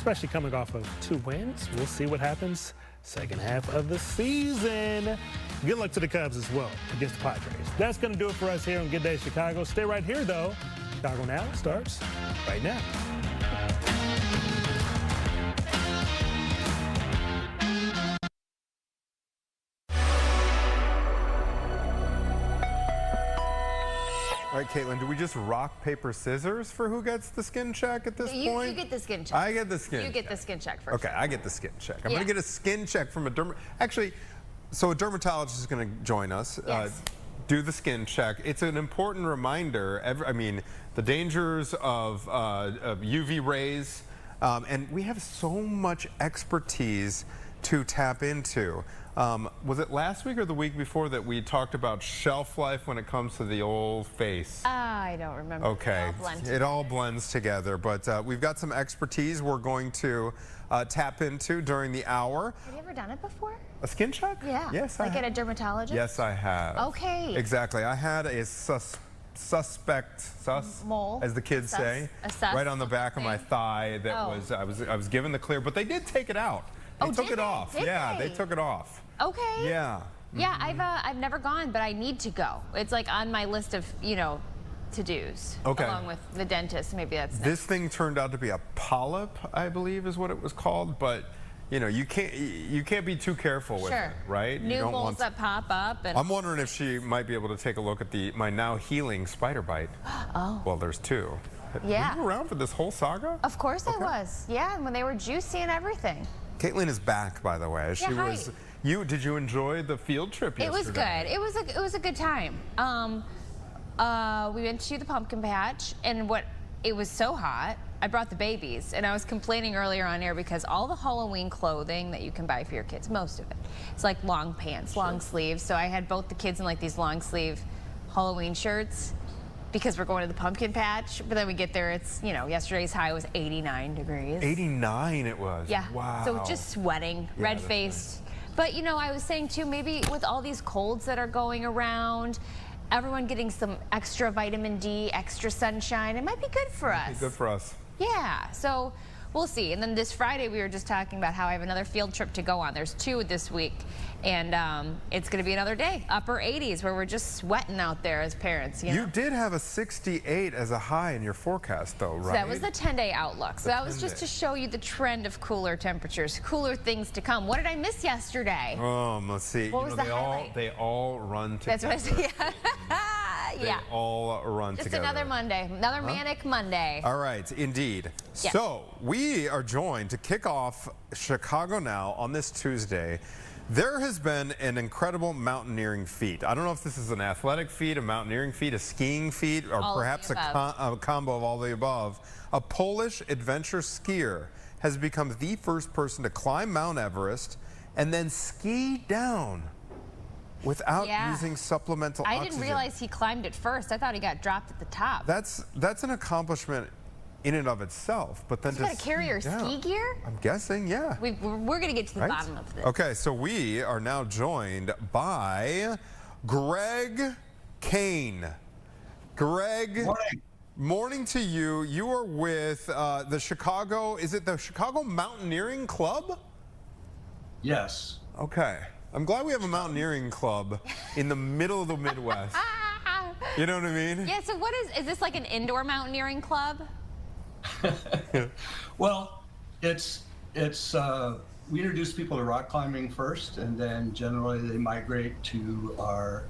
especially coming off of 2 wins. We'll see what happens second half of the season. Good luck to the Cubs as well against the Padres. That's going to do it for us here on Good Day Chicago. Stay right here, though. Chicago Now starts right now. All right, Caitlin, do we just rock, paper, scissors for who gets the skin check at this point? You get the skin check. I get the skin check. You get the skin check first. Okay, I get the skin check. I'm going to get a skin check from a Actually, so a dermatologist is going to join us. Yes. Do the skin check. It's an important reminder. I mean, the dangers of UV rays, and we have so much expertise to tap into. Was it last week or the week before that we talked about shelf life when it comes to the old face? I don't remember. Okay, it all blends together, but we've got some expertise we're going to tap into during the hour. Have you ever done it before? A skin check? Yeah. Yes, like at a dermatologist? Yes, I have. Okay. Exactly. I had a suspect mole, as the kids say, right on the back of my thigh. That I was given the clear, but they did take it out. They took it off. Yeah, they took it off. Okay. Yeah. Yeah, I've never gone, but I need to go. It's like on my list of, you know, to-dos. Okay. Along with the dentist, maybe that's next. This thing turned out to be a polyp, I believe is what it was called, but you know, you can't be too careful with it, right? New moles that pop up. And I'm wondering if she might be able to take a look at my now healing spider bite. Oh. Well, there's 2. Yeah. Were you around for this whole saga? Of course I was. Yeah, when they were juicy and everything. Caitlin is back, by the way. She was. Did you enjoy the field trip yesterday? It was good. It was a good time. We went to the pumpkin patch, and it was so hot. I brought the babies, and I was complaining earlier on air because all the Halloween clothing that you can buy for your kids, most of it, it's like long pants, long sleeves. So I had both the kids in like these long sleeve Halloween shirts because we're going to the pumpkin patch. But then we get there, it's, you know, yesterday's high was 89 degrees. 89 it was? Yeah. Wow. So just sweating, red-faced. But, you know, I was saying, too, maybe with all these colds that are going around, everyone getting some extra vitamin D, extra sunshine, it might be good for us. Good for us. Yeah, so we'll see. And then this Friday, we were just talking about how I have another field trip to go on. There's 2 this week, and it's going to be another day, upper 80s, where we're just sweating out there as parents. You did have a 68 as a high in your forecast, though, right? So that was the 10-day outlook. So that was just to show you the trend of cooler temperatures, cooler things to come. What did I miss yesterday? Let's see. What was the highlight? They all run together. That's what I said. They all run just together. Another Monday, another manic Monday. All right, indeed. Yeah. So we are joined to kick off Chicago Now on this Tuesday. There has been an incredible mountaineering feat. I don't know if this is an athletic feat, a mountaineering feat, a skiing feat, or perhaps a combo of all the above. A Polish adventure skier has become the first person to climb Mount Everest and then ski down without using supplemental oxygen. I didn't realize he climbed it first. I thought he got dropped at the top. That's an accomplishment in and of itself, but then you got to carry your ski gear? I'm guessing, yeah. We're going to get to the bottom of this. Okay, so we are now joined by Greg Kane. Greg, morning to you. You are with the Chicago, is it the Chicago Mountaineering Club? Yes. Okay. I'm glad we have a mountaineering club in the middle of the Midwest. You know what I mean? Yeah, so what is this like an indoor mountaineering club? Well, it's we introduce people to rock climbing first, and then generally they migrate to our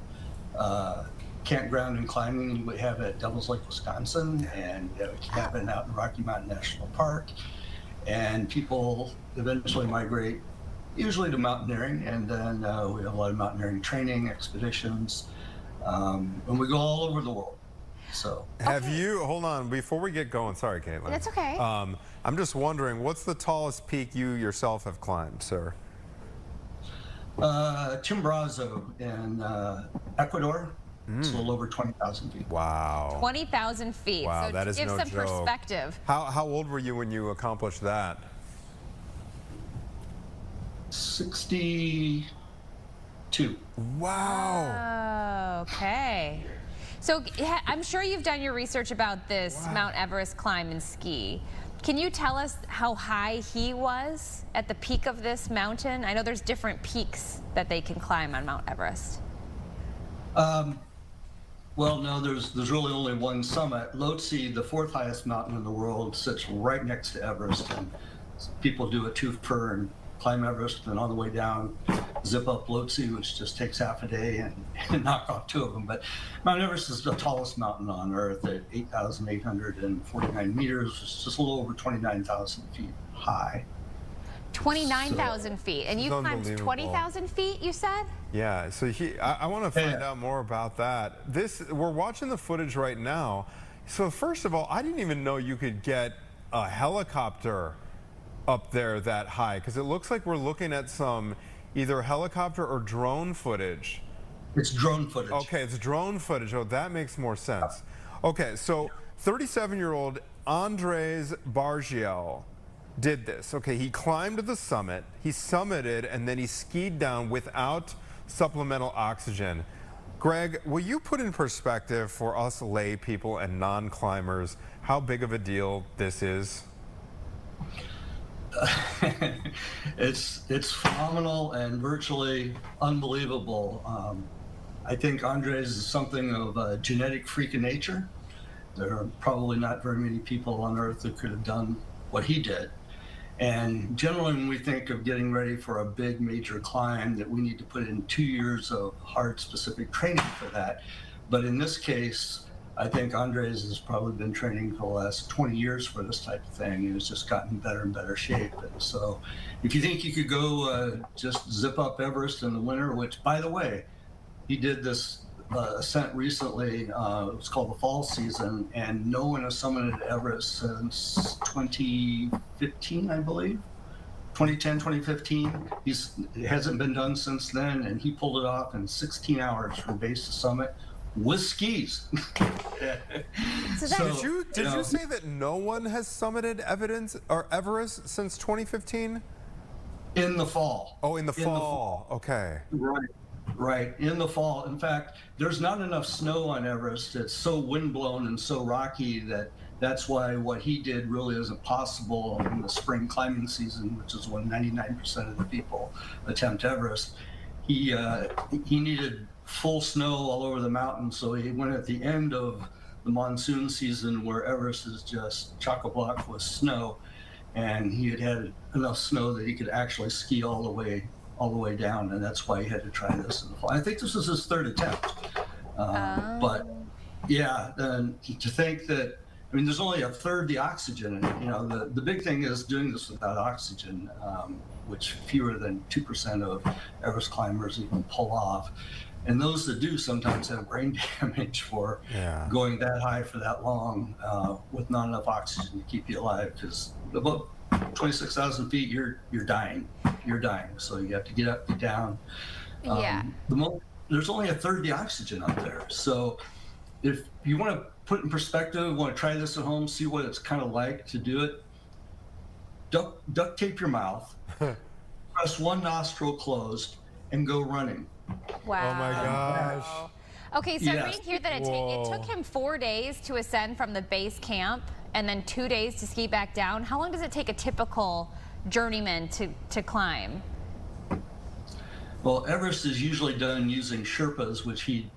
campground and climbing we have at Devils Lake, Wisconsin, and we have it out in Rocky Mountain National Park. And people eventually migrate usually to mountaineering, and then we have a lot of mountaineering training, expeditions, and we go all over the world. So have you, hold on, before we get going, sorry Caitlin. That's okay. I'm just wondering, what's the tallest peak you yourself have climbed, sir? Chimborazo in Ecuador. It's a little over 20,000 feet. Wow. 20,000 feet. Wow, so that is no joke. Give some perspective. How old were you when you accomplished that? 62. Wow. Okay. So I'm sure you've done your research about this Mount Everest climb and ski. Can you tell us how high he was at the peak of this mountain? I know there's different peaks that they can climb on Mount Everest. Well, no, there's really only one summit. Lhotse, the fourth highest mountain in the world, sits right next to Everest, and people do a twofer and climb Everest, and on the way down, zip up Lhotse, which just takes half a day, and knock off 2 of them. But Mount Everest is the tallest mountain on Earth at 8,849 meters. It's just a little over 29,000 feet high. 29,000 feet, and you climbed 20,000 feet, you said? Yeah, so I want to find out more about that. We're watching the footage right now. So first of all, I didn't even know you could get a helicopter up there that high, because it looks like we're looking at some either helicopter or drone footage. It's drone footage. Okay, it's drone footage. Oh, that makes more sense. Okay, so 37-year-old Andres Bargiel did this. Okay, he climbed to the summit, he summited, and then he skied down without supplemental oxygen. Greg, will you put in perspective for us lay people and non-climbers how big of a deal this is? It's phenomenal and virtually unbelievable. I think Andres is something of a genetic freak of nature. There are probably not very many people on Earth that could have done what he did. And generally, when we think of getting ready for a big major climb, that we need to put in 2 years of hard specific training for that. But in this case, I think Andres has probably been training for the last 20 years for this type of thing, and has just gotten better and better shape. And so if you think you could go just zip up Everest in the winter, which, by the way, he did this ascent recently, it was called the fall season, and no one has summited Everest since 2015, I believe. 2010, 2015. It hasn't been done since then, and he pulled it off in 16 hours from base to summit with skis. Did you say that no one has summited Everest since 2015? In the fall. Oh, in the fall. Okay. Right, in the fall. In fact, there's not enough snow on Everest. It's so windblown and so rocky that's why what he did really isn't possible in the spring climbing season, which is when 99% of the people attempt Everest. He needed full snow all over the mountain, so he went at the end of the monsoon season where Everest is just chock-a-block with snow, and he had enough snow that he could actually ski all the way down, and that's why he had to try this in the fall. I think this was his third attempt. But yeah, to think that, I mean, there's only a third the oxygen, and the big thing is doing this without oxygen, which fewer than 2% of Everest climbers even pull off. And those that do sometimes have brain damage for going that high for that long with not enough oxygen to keep you alive, because about 26,000 feet, you're dying. You're dying. So you have to get up, get down. There's only a third the oxygen up there. So if you want to put in perspective, want to try this at home, see what it's kind of like to do it, duct tape your mouth, press one nostril closed, and go running. Wow. Oh my gosh. Okay, so I'm reading here that it took him 4 days to ascend from the base camp and then 2 days to ski back down. How long does it take a typical journeyman to climb? Well, Everest is usually done using Sherpas, which he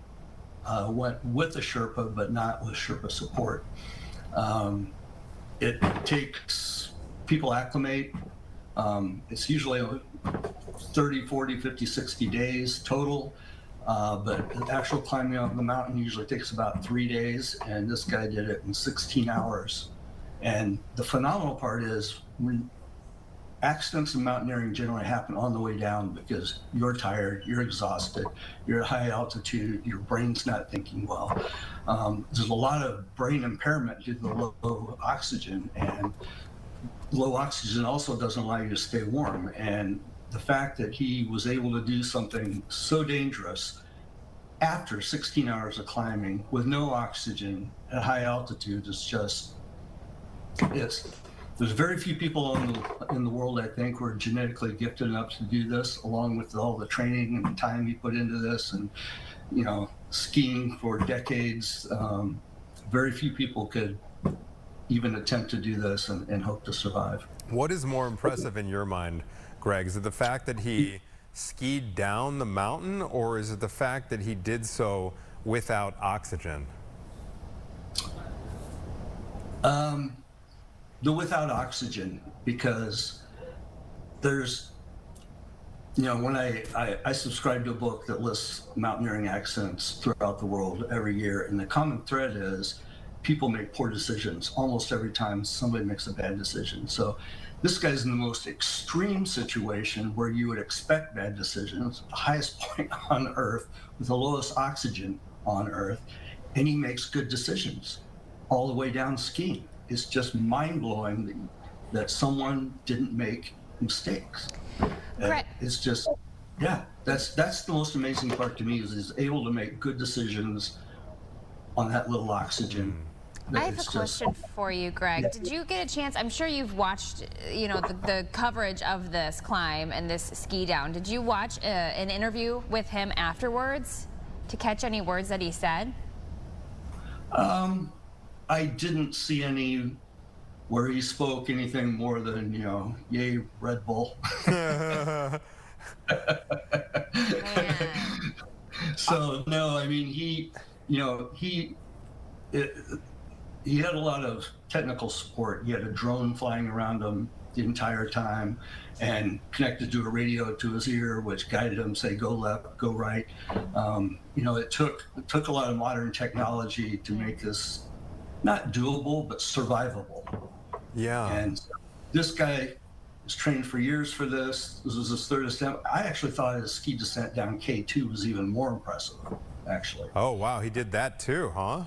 went with a Sherpa, but not with Sherpa support. It takes people acclimate. It's usually 30, 40, 50, 60 days total. But the actual climbing up the mountain usually takes about 3 days, and this guy did it in 16 hours. And the phenomenal part is when accidents in mountaineering generally happen on the way down because you're tired, you're exhausted, you're at high altitude, your brain's not thinking well. There's a lot of brain impairment due to the low oxygen, and low oxygen also doesn't allow you to stay warm. And the fact that he was able to do something so dangerous after 16 hours of climbing with no oxygen at high altitude is just, there's very few people in the world, I think, who are genetically gifted enough to do this, along with all the training and the time he put into this, and skiing for decades. Very few people could even attempt to do this and hope to survive. What is more impressive in your mind, Greg? Is it the fact that he skied down the mountain, or is it the fact that he did so without oxygen? The without oxygen, because there's, you know, when I subscribe to a book that lists mountaineering accidents throughout the world every year, and the common thread is people make poor decisions almost every time somebody makes a bad decision. So this guy's in the most extreme situation where you would expect bad decisions, the highest point on Earth with the lowest oxygen on Earth, and he makes good decisions all the way down skiing. It's just mind-blowing that someone didn't make mistakes. Right. It's just, yeah, that's the most amazing part to me, is able to make good decisions on that little oxygen. I have a question for you, Greg. Yeah. Did you get a chance? I'm sure you've watched, you know, the coverage of this climb and this ski down. Did you watch an interview with him afterwards to catch any words that he said? I didn't see any where he spoke anything more than, you know, yay, Red Bull. So no, I mean, he had a lot of technical support. He had a drone flying around him the entire time and connected to a radio to his ear, which guided him, say, go left, go right. You know, it took a lot of modern technology to make this not doable, but survivable. Yeah. And this guy was trained for years for this. This was his third attempt. I actually thought his ski descent down K2 was even more impressive, actually. Oh, wow. He did that too, huh?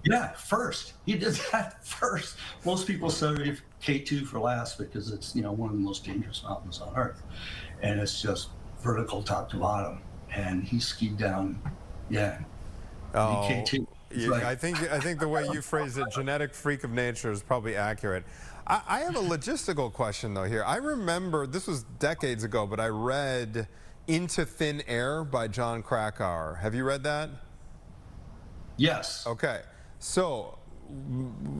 Yeah, first. He did that first. Most people say K2 for last because it's, you know, one of the most dangerous mountains on Earth. And it's just vertical top to bottom. And he skied down, yeah, Oh, K2. yeah, Like, I think the way you phrase it, genetic freak of nature, is probably accurate. I have a logistical question, though, here. I remember, this was decades ago, but I read Into Thin Air by John Krakauer. Have you read that? yes. Okay. So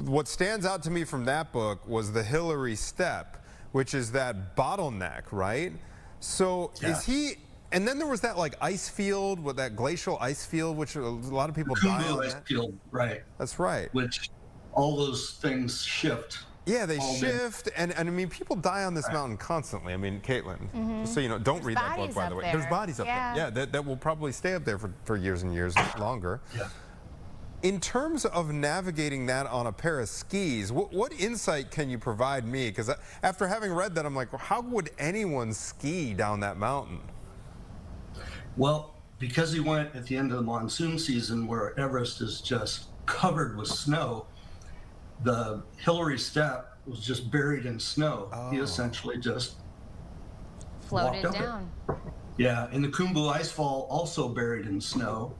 what stands out to me from that book was the Hillary Step, which is that bottleneck, right? So Yeah. is he, and then there was that like ice field, with that glacial ice field, which a lot of people die Kumbu on ice that. field, right. That's right. Which all those things shift. Yeah, they all shift, and I mean, people die on this mountain constantly. I mean, Caitlin, just so you know, don't read that book, bodies by the up way. There's there. bodies up Yeah. there. Yeah, that will probably stay up there for years and years longer. Yeah. In terms of navigating that on a pair of skis, what insight can you provide me? Because after having read that, I'm like, well, how would anyone ski down that mountain? Well, because he went at the end of the monsoon season where Everest is just covered with snow, the Hillary Step was just buried in snow. He essentially just Floated walked up down. it. Yeah, and the Kumbu Icefall also buried in snow.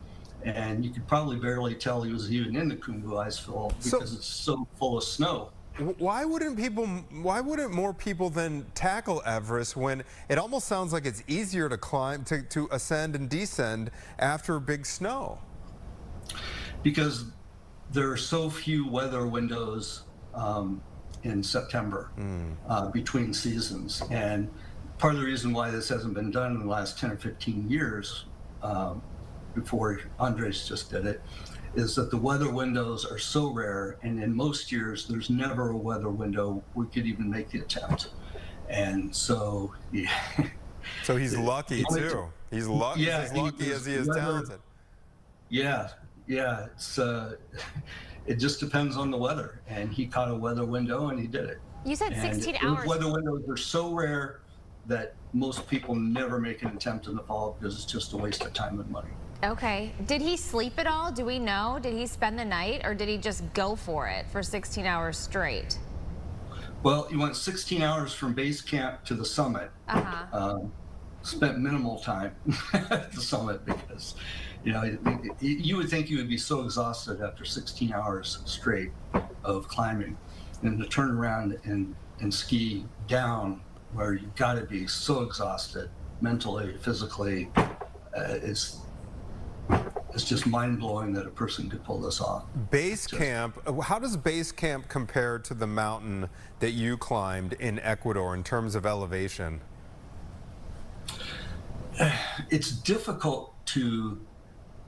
And you could probably barely tell he was even in the Kumbu Icefall because it's so full of snow. Why wouldn't more people then tackle Everest when it almost sounds like it's easier to climb, to ascend and descend after big snow? Because there are so few weather windows in September between seasons. And part of the reason why this hasn't been done in the last 10 or 15 years, before Andres just did it, is that the weather windows are so rare, and in most years there's never a weather window we could even make the attempt. And so, yeah. So he's lucky too. He's as lucky as he is talented. Yeah, it's it just depends on the weather, and he caught a weather window and he did it. You said And 16 those hours. weather windows are so rare that most people never make an attempt in the fall because it's just a waste of time and money. Okay. Did he sleep at all? Do we know? Did he spend the night, or did he just go for it for 16 hours straight? Well, he went 16 hours from base camp to the summit. Spent minimal time at the summit because, you know, you would think you would be so exhausted after 16 hours straight of climbing, and to turn around and ski down where you got to be so exhausted mentally, physically, it's it's just mind-blowing that a person could pull this off. Base camp, how does base camp compare to the mountain that you climbed in Ecuador in terms of elevation? It's difficult to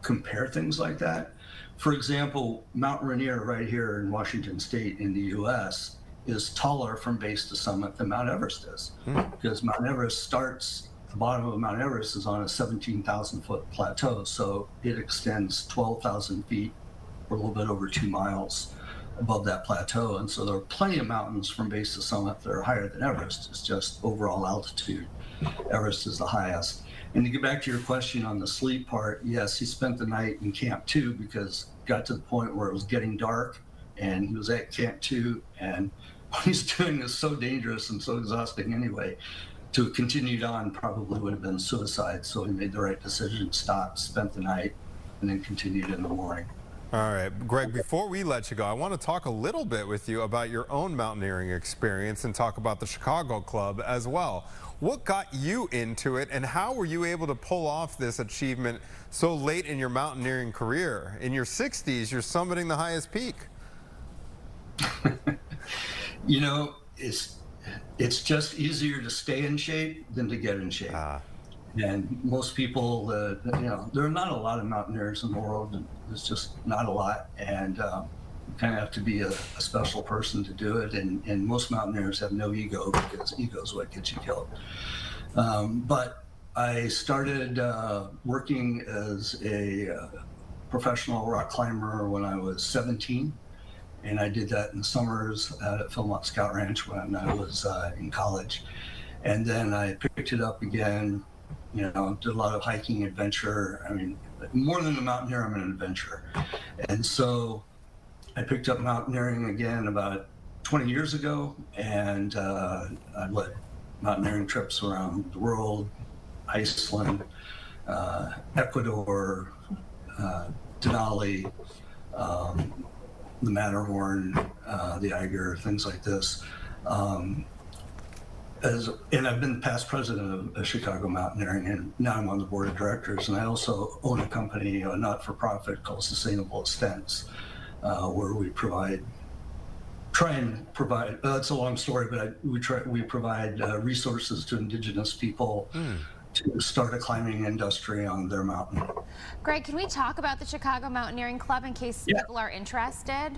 compare things like that. For example, Mount Rainier right here in Washington State in the US is taller from base to summit than Mount Everest is. Because Mount Everest starts, the bottom of Mount Everest is on a 17,000 foot plateau. So it extends 12,000 feet or a little bit over 2 miles above that plateau. And so there are plenty of mountains from base to summit that are higher than Everest. It's just overall altitude. Everest is the highest. And to get back to your question on the sleep part, yes, he spent the night in Camp 2 because it got to the point where it was getting dark and he was at Camp 2, and what he's doing is so dangerous and so exhausting anyway. To have continued on probably would have been suicide. So he made the right decision, stopped, spent the night, and then continued in the morning. All right, Greg, before we let you go, I want to talk a little bit with you about your own mountaineering experience and talk about the Chicago Club as well. What got you into it, and how were you able to pull off this achievement so late in your mountaineering career? In your 60s, you're summiting the highest peak. You know, it's just easier to stay in shape than to get in shape. And most people, you know, there are not a lot of mountaineers in the world, and there's just not a lot. And you kind of have to be a special person to do it. And most mountaineers have no ego, because ego is what gets you killed. But I started working as a professional rock climber when I was 17. And I did that in the summers at Philmont Scout Ranch when I was in college. And then I picked it up again, you know, did a lot of hiking adventure. I mean, more than a mountaineer, I'm an adventurer. And so I picked up mountaineering again about 20 years ago, and I led mountaineering trips around the world, Iceland, Ecuador, Denali, the Matterhorn, the Eiger, things like this. And I've been past president of Chicago Mountaineering, and now I'm on the board of directors. And I also own a company, a not-for-profit called Sustainable Ascents, where we try and provide. It's a long story, but we provide resources to indigenous people to start a climbing industry on their mountain. Greg, can we talk about the Chicago Mountaineering Club in case people are interested?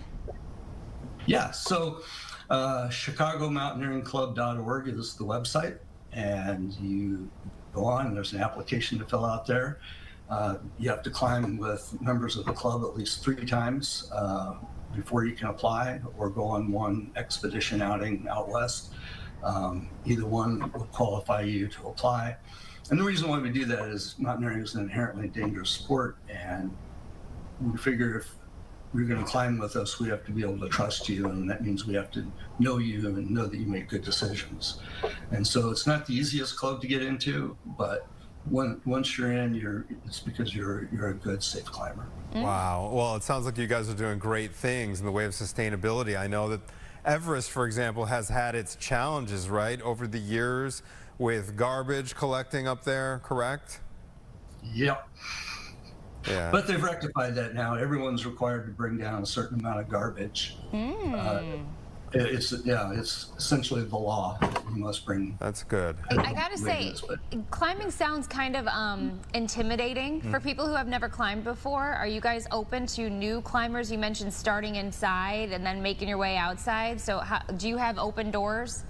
Yeah, so ChicagoMountaineeringClub.org is the website, and you go on, there's an application to fill out there. You have to climb with members of the club at least 3 times before you can apply, or go on one expedition outing out west. Either one will qualify you to apply. And the reason why we do that is mountaineering is an inherently dangerous sport, and we figure if you're going to climb with us, we have to be able to trust you, and that means we have to know you and know that you make good decisions. And so it's not the easiest club to get into, but once you're in, it's because you're a good, safe climber. Wow. Well, it sounds like you guys are doing great things in the way of sustainability. I know that Everest, for example, has had its challenges, right, over the years with garbage collecting up there, correct? Yep. Yeah. But they've rectified that now. Everyone's required to bring down a certain amount of garbage. It's essentially the law. You must bring. That's good. I gotta say, climbing sounds kind of intimidating for people who have never climbed before. Are you guys open to new climbers? You mentioned starting inside and then making your way outside. So do you have open doors?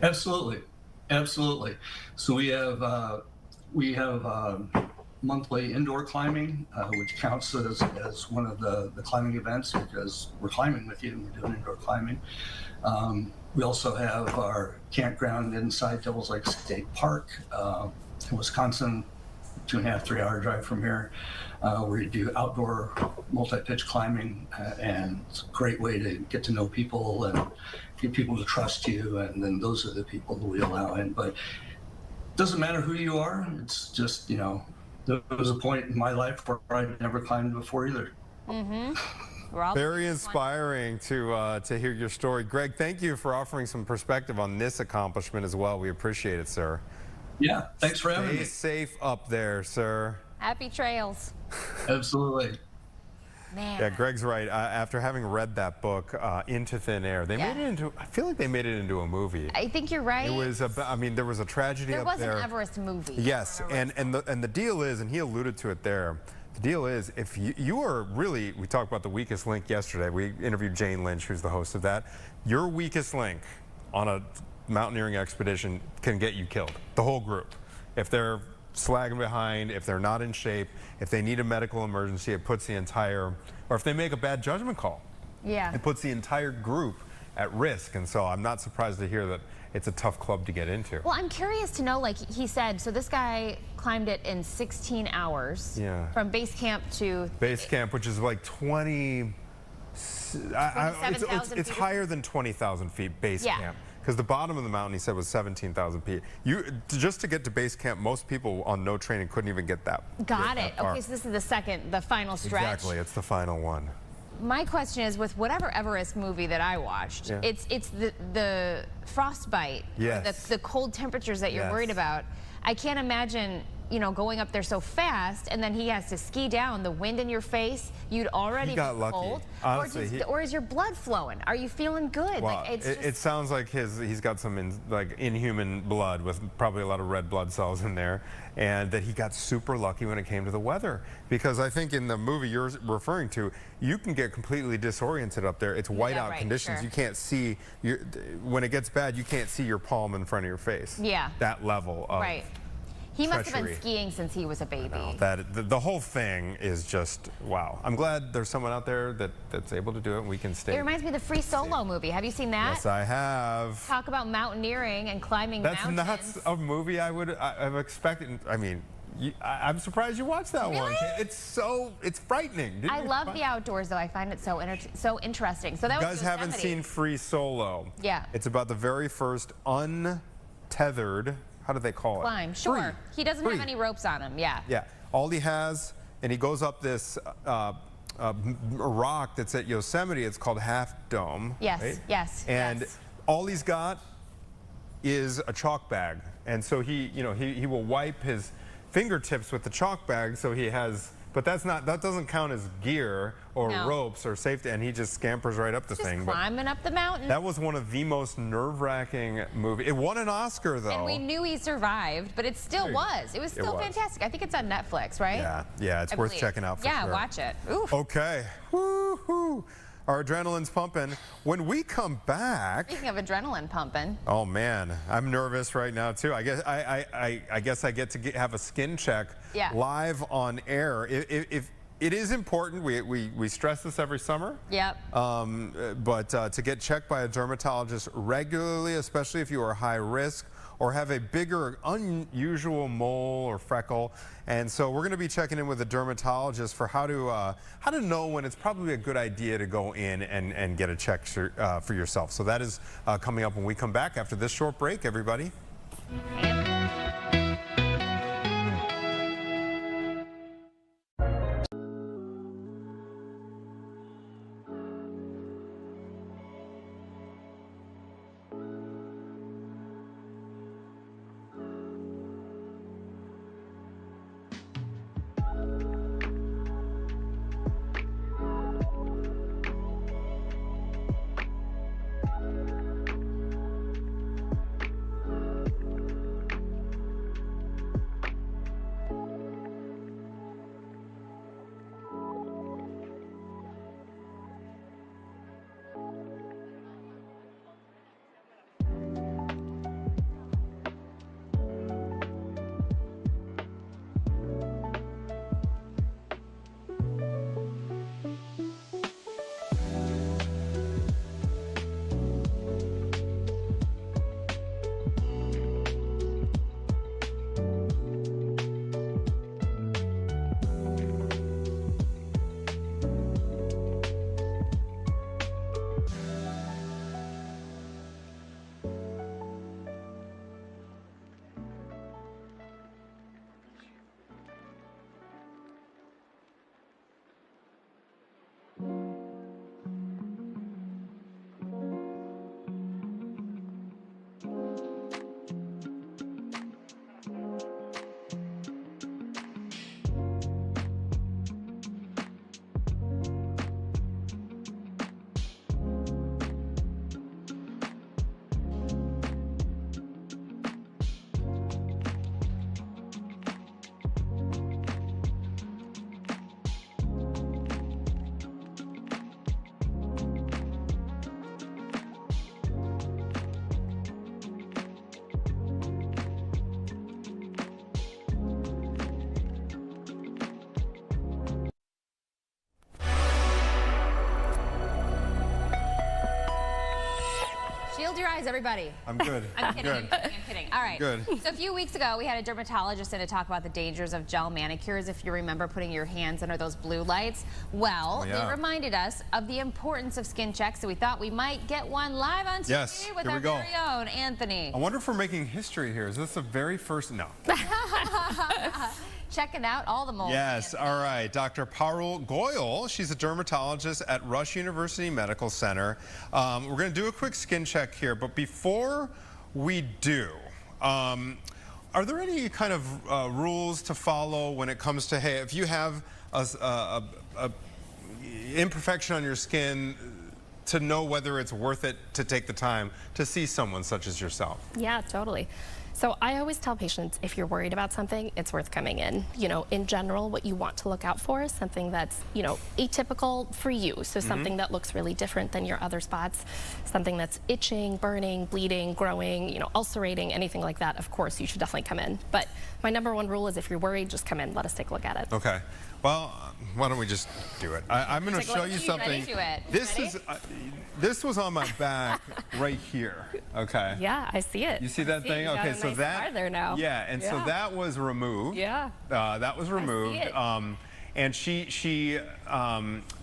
Absolutely, absolutely. So we have monthly indoor climbing, which counts as one of the climbing events because we're climbing with you and we're doing indoor climbing. We also have our campground inside Devil's Lake State Park in Wisconsin, 2.5, 3 hour drive from here, where you do outdoor multi-pitch climbing, and it's a great way to get to know people and get people to trust you, and then those are the people that we allow in. But it doesn't matter who you are, it's just, you know, there was a point in my life where I'd never climbed before either. Very inspiring to hear your story. Greg, thank you for offering some perspective on this accomplishment as well. We appreciate it, sir. Yeah, thanks for having me. Stay safe up there, sir. Happy trails. Absolutely. Man. Yeah, Greg's right. After having read that book, Into Thin Air, they made it into, I feel like they made it into a movie. I think you're right. It was, I mean, there was a tragedy There up was there. an Everest movie. Yes, and the deal is, and he alluded to it there, the deal is, if you are really, we talked about the weakest link yesterday. We interviewed Jane Lynch, who's the host of that. Your weakest link on a mountaineering expedition can get you killed, the whole group. If they're slagging behind, if they're not in shape, if they need a medical emergency, it puts the entire, or if they make a bad judgment call, it puts the entire group at risk. And so I'm not surprised to hear that it's a tough club to get into. Well, I'm curious to know, like he said, so this guy climbed it in 16 hours. Yeah. From base camp to... Base camp, which is like 20... it's higher than 20,000 feet base camp. Because the bottom of the mountain, he said, was 17,000 feet. Just to get to base camp, most people on no training couldn't even get that. Got it. Okay, so this is the final stretch. Exactly, it's the final one. My question is, with whatever Everest movie that I watched, it's the frostbite, the cold temperatures that you're worried about. I can't imagine, you know, going up there so fast, and then he has to ski down, the wind in your face, you'd already be cold. Honestly, or is your blood flowing? Are you feeling good? Well, like, it sounds like he's got some inhuman blood with probably a lot of red blood cells in there, and that he got super lucky when it came to the weather. Because I think in the movie you're referring to, you can get completely disoriented up there. It's whiteout conditions. You can't see, when it gets bad, you can't see your palm in front of your face. Yeah. That level of He must have been skiing since he was a baby. The whole thing is just, wow. I'm glad there's someone out there that's able to do it and we can stay. It reminds me of the Free Solo movie. Have you seen that? Yes, I have. Talk about mountaineering and climbing mountains. That's not a movie I've expected. I mean, I'm surprised you watched that one. It's frightening. I love the outdoors, though. I find it so interesting. So that you guys haven't seen Free Solo. Yeah. It's about the very first untethered, how do they call it? Climb, sure. He doesn't have any ropes on him, Yeah. All he has, and he goes up this rock that's at Yosemite. It's called Half Dome. Yes. And all he's got is a chalk bag. And so he will wipe his fingertips with the chalk bag, so he has, but that doesn't count as gear or ropes or safety, and he just scampers right up the thing. Climbing up the mountain. That was one of the most nerve-wracking movies. It won an Oscar, though. And we knew he survived, but it still was. It was still fantastic. I think it's on Netflix, right? Yeah, it's worth checking out for sure. Yeah, watch it. Oof. Okay. Woo-hoo. Our adrenaline's pumping. When we come back... Speaking of adrenaline pumping. Oh, man. I'm nervous right now, too. I guess I get to have a skin check live on air. If it is important. We stress this every summer. Yep. But to get checked by a dermatologist regularly, especially if you are high risk or have a bigger unusual mole or freckle. And so we're going to be checking in with a dermatologist for how to know when it's probably a good idea to go in and get a check for yourself. So that is coming up when we come back after this short break, everybody. Hold your eyes, everybody. I'm good. I'm kidding. Good. I'm kidding. All right. Good. So a few weeks ago, we had a dermatologist in to talk about the dangers of gel manicures. If you remember putting your hands under those blue lights, well, yeah. they reminded us of the importance of skin checks. So we thought we might get one live on TV Yes, with here our we go. very own Anthony. I wonder if we're making history here. Is this the very first? No. Checking out all the moles. Yes, all right. Dr. Parul Goyal, she's a dermatologist at Rush University Medical Center. We're going to do a quick skin check here, but before we do, are there any kind of rules to follow when it comes to, hey, if you have a imperfection on your skin, to know whether it's worth it to take the time to see someone such as yourself? Yeah, totally. So I always tell patients, if you're worried about something, it's worth coming in. You know, in general, what you want to look out for is something that's, you know, atypical for you. So something that looks really different than your other spots, something that's itching, burning, bleeding, growing, you know, ulcerating, anything like that. Of course, you should definitely come in. But my #1 rule is if you're worried, just come in. Let us take a look at it. Okay. Well, why don't we just do it? I'm going to show you something. This was on my back right here. Okay. Yeah, I see it. You see that thing? Okay, so nice that. scar there now. Yeah, and so that was removed. Yeah. That was removed. I see it. And she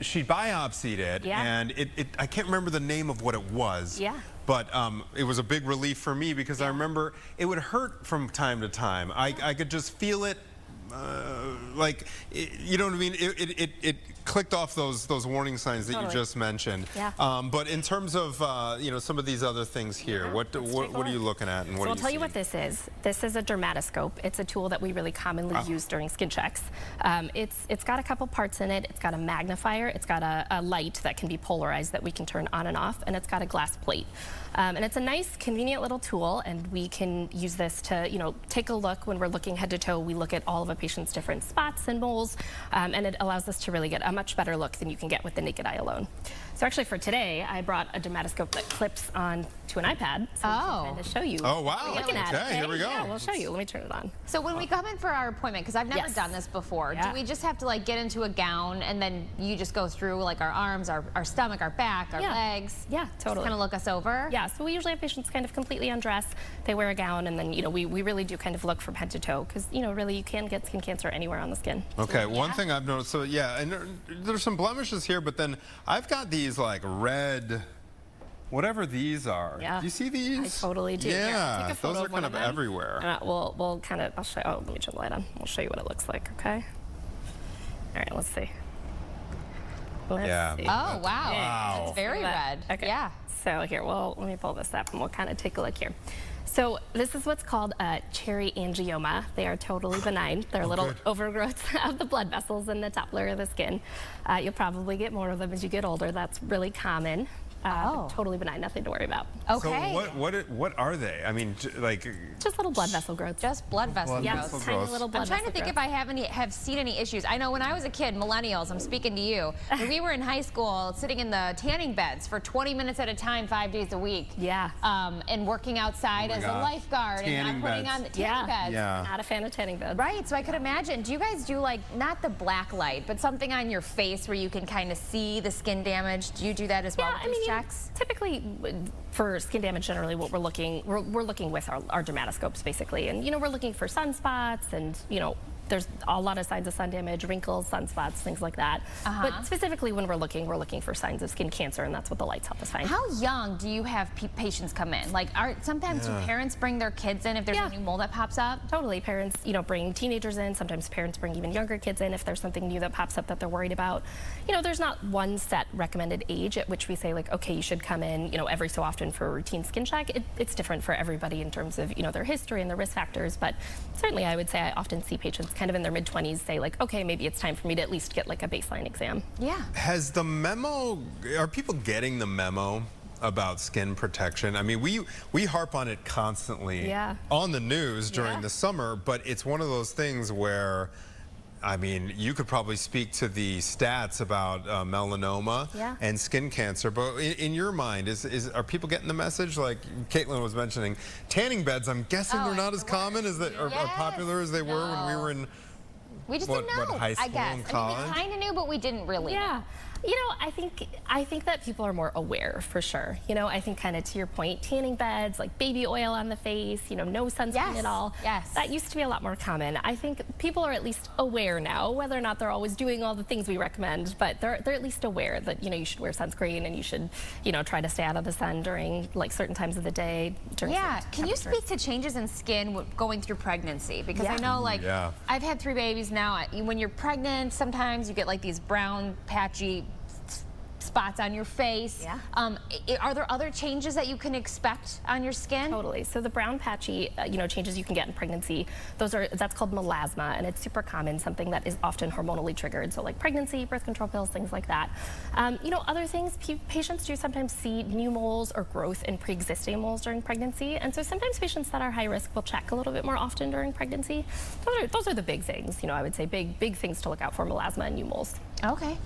biopsied it, Yeah. and I can't remember the name of what it was. Yeah. But it was a big relief for me because I remember it would hurt from time to time. I could just feel it. You know what I mean? It clicked off those warning signs that you just mentioned. Yeah. But in terms of you know, some of these other things here, what are you looking at, and what So are I'll you tell you seeing? what this is. This is a dermatoscope. It's a tool that we really commonly use during skin checks. It's got a couple parts in it. It's got a magnifier. It's got a light that can be polarized that we can turn on and off, and it's got a glass plate. And it's a nice, convenient little tool, and we can use this to, you know, take a look when we're looking head to toe. We look at all of a patient's different spots and moles, and it allows us to really get a much better look than you can get with the naked eye alone. So actually for today, I brought a dermatoscope that clips on to an iPad, so we can kind of show you. Oh, wow. What we're looking at, Okay, here we go. Yeah, we'll show you. Let me turn it on. So when we come in for our appointment, because I've never done this before, do we just have to like get into a gown and then you just go through like our arms, our stomach, our back, our legs? Yeah, totally. Kind of look us over? Yeah, so we usually have patients kind of completely undressed. They wear a gown, and then, you know, we really do kind of look from head to toe because, you know, really you can get skin cancer anywhere on the skin. Okay, one thing I've noticed, so yeah, and there's some blemishes here, but then I've got these like red, whatever these are. Yeah. Do you see these? I totally do. Yeah, Here, take a photo those are of one kind of them. everywhere. We'll kind of, I'll show you, let me turn the light on. We'll show you what it looks like, okay? All right, let's see. Let's see. Oh, wow. Wow. It's very red. Okay. Yeah. So here, well, let me pull this up and we'll kind of take a look here. So this is what's called a cherry angioma. They are totally benign. They're little overgrowths of the blood vessels in the top layer of the skin. You'll probably get more of them as you get older. That's really common. Totally benign, nothing to worry about. Okay. So what are they? I mean, like Just little blood vessel growth. Just blood vessel Yes, growth. tiny little blood I'm trying to vessel think if growth. I have seen any issues. I know when I was a kid, millennials, I'm speaking to you, when we were in high school sitting in the tanning beds for 20 minutes at a time, 5 days a week. Yeah. And working outside as a lifeguard Tanning and not putting beds. on the tanning beds. Yeah. Not a fan of tanning beds. Right, so I could imagine, do you guys do like, not the black light, but something on your face where you can kind of see the skin damage? Do you do that as well with these checks? Typically for skin damage, generally what we're looking with our dermatoscopes basically, and you know, we're looking for sunspots, and you know, there's a lot of signs of sun damage, wrinkles, sunspots, things like that. But specifically when we're looking for signs of skin cancer, and that's what the lights help us find. How young do you have patients come in? Like, sometimes do parents bring their kids in if there's a new mole that pops up? Totally. Parents, you know, bring teenagers in. Sometimes parents bring even younger kids in if there's something new that pops up that they're worried about. You know, there's not one set recommended age at which we say, like, okay, you should come in, you know, every so often for a routine skin check. It's different for everybody in terms of, you know, their history and their risk factors. But certainly I would say I often see patients kind of in their mid-20s say, like, okay, maybe it's time for me to at least get like a baseline exam. Yeah. Has the memo, are people getting the memo about skin protection? I mean, we harp on it constantly on the news during the summer, but it's one of those things where, I mean, you could probably speak to the stats about melanoma and skin cancer, but in your mind, are people getting the message? Like Caitlin was mentioning, tanning beds, I'm guessing they're not as common as or popular as they were when we were in We just didn't know, high school I guess. and college? I mean, we kind of knew, but we didn't really know. You know, I think that people are more aware for sure. You know, I think kind of to your point, tanning beds, like baby oil on the face, you know, no sunscreen at all. Yes. That used to be a lot more common. I think people are at least aware now, whether or not they're always doing all the things we recommend, but they're at least aware that, you know, you should wear sunscreen and you should, you know, try to stay out of the sun during like certain times of the day. Yeah. Can you speak to changes in skin going through pregnancy? Because I know, like, I've had 3 babies now. When you're pregnant, sometimes you get like these brown, patchy spots on your face. Yeah. Are there other changes that you can expect on your skin? Totally. So the brown patchy, you know, changes you can get in pregnancy, that's called melasma, and it's super common, something that is often hormonally triggered. So like pregnancy, birth control pills, things like that. You know, other things, patients do sometimes see new moles or growth in pre-existing moles during pregnancy, and so sometimes patients that are high risk will check a little bit more often during pregnancy. Those are the big things, you know, I would say big things to look out for: melasma and new moles. Okay.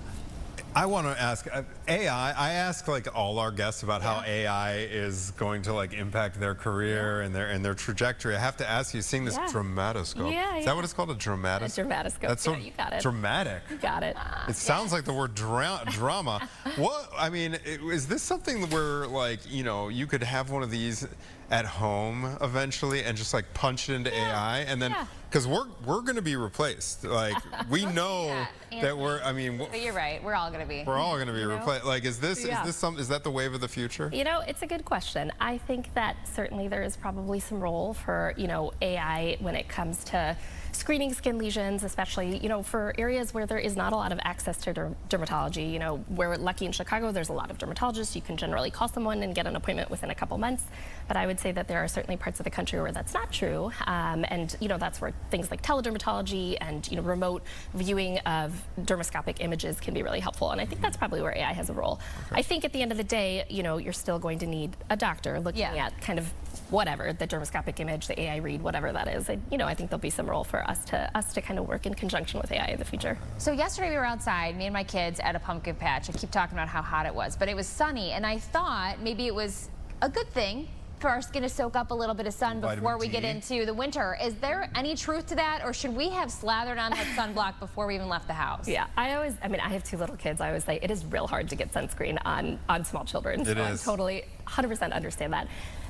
I want to ask AI. I ask like all our guests about how AI is going to like impact their career and their trajectory. I have to ask you, seeing this dramatoscope. Yeah, is that what it's called, a dramatoscope? A dramatoscope. That's so you got it. dramatic. You got it. It sounds like the word drama. What, I mean, is this something where, like, you know, you could have one of these at home eventually and just like punch it into AI, and then because we're going to be replaced. Like, we know that we're, I mean, but you're right, we're all going to be. We're all going to be replaced. Like, is this is that the wave of the future? You know, it's a good question. I think that certainly there is probably some role for, you know, AI when it comes to screening skin lesions, especially, you know, for areas where there is not a lot of access to dermatology. You know, we're lucky in Chicago, there's a lot of dermatologists. You can generally call someone and get an appointment within a couple months. But I would say that there are certainly parts of the country where that's not true. And, you know, that's where things like teledermatology and, you know, remote viewing of dermoscopic images can be really helpful. And I think that's probably where AI has a role. Okay. I think at the end of the day, you know, you're still going to need a doctor looking at kind of whatever, the dermoscopic image, the AI read, whatever that is. And, you know, I think there'll be some role for us to kind of work in conjunction with AI in the future. So yesterday we were outside, me and my kids, at a pumpkin patch. I keep talking about how hot it was, but it was sunny, and I thought maybe it was a good thing for our skin to soak up a little bit of sun before we get into the winter. Is there any truth to that, or should we have slathered on that sunblock before we even left the house? Yeah, I mean, I have 2 little kids. I always say it is real hard to get sunscreen on small children. So I totally 100% understand that.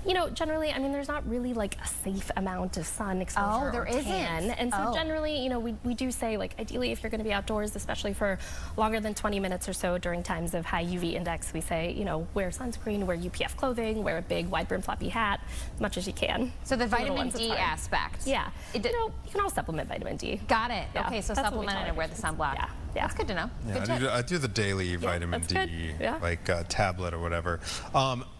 You know, generally, I mean, there's not really like a safe amount of sun exposure. Oh, there isn't. And so generally, you know, we do say, like, ideally, if you're going to be outdoors, especially for longer than 20 minutes or so during times of high UV index, we say, you know, wear sunscreen, wear UPF clothing, wear a big wide brim floppy hat, as much as you can. So the vitamin D aspect. Yeah. You know, you can all supplement vitamin D. Got it. Yeah, okay, so supplement it and wear the sunblock. Yeah. That's good to know. Yeah, I do the daily vitamin D, like tablet or whatever.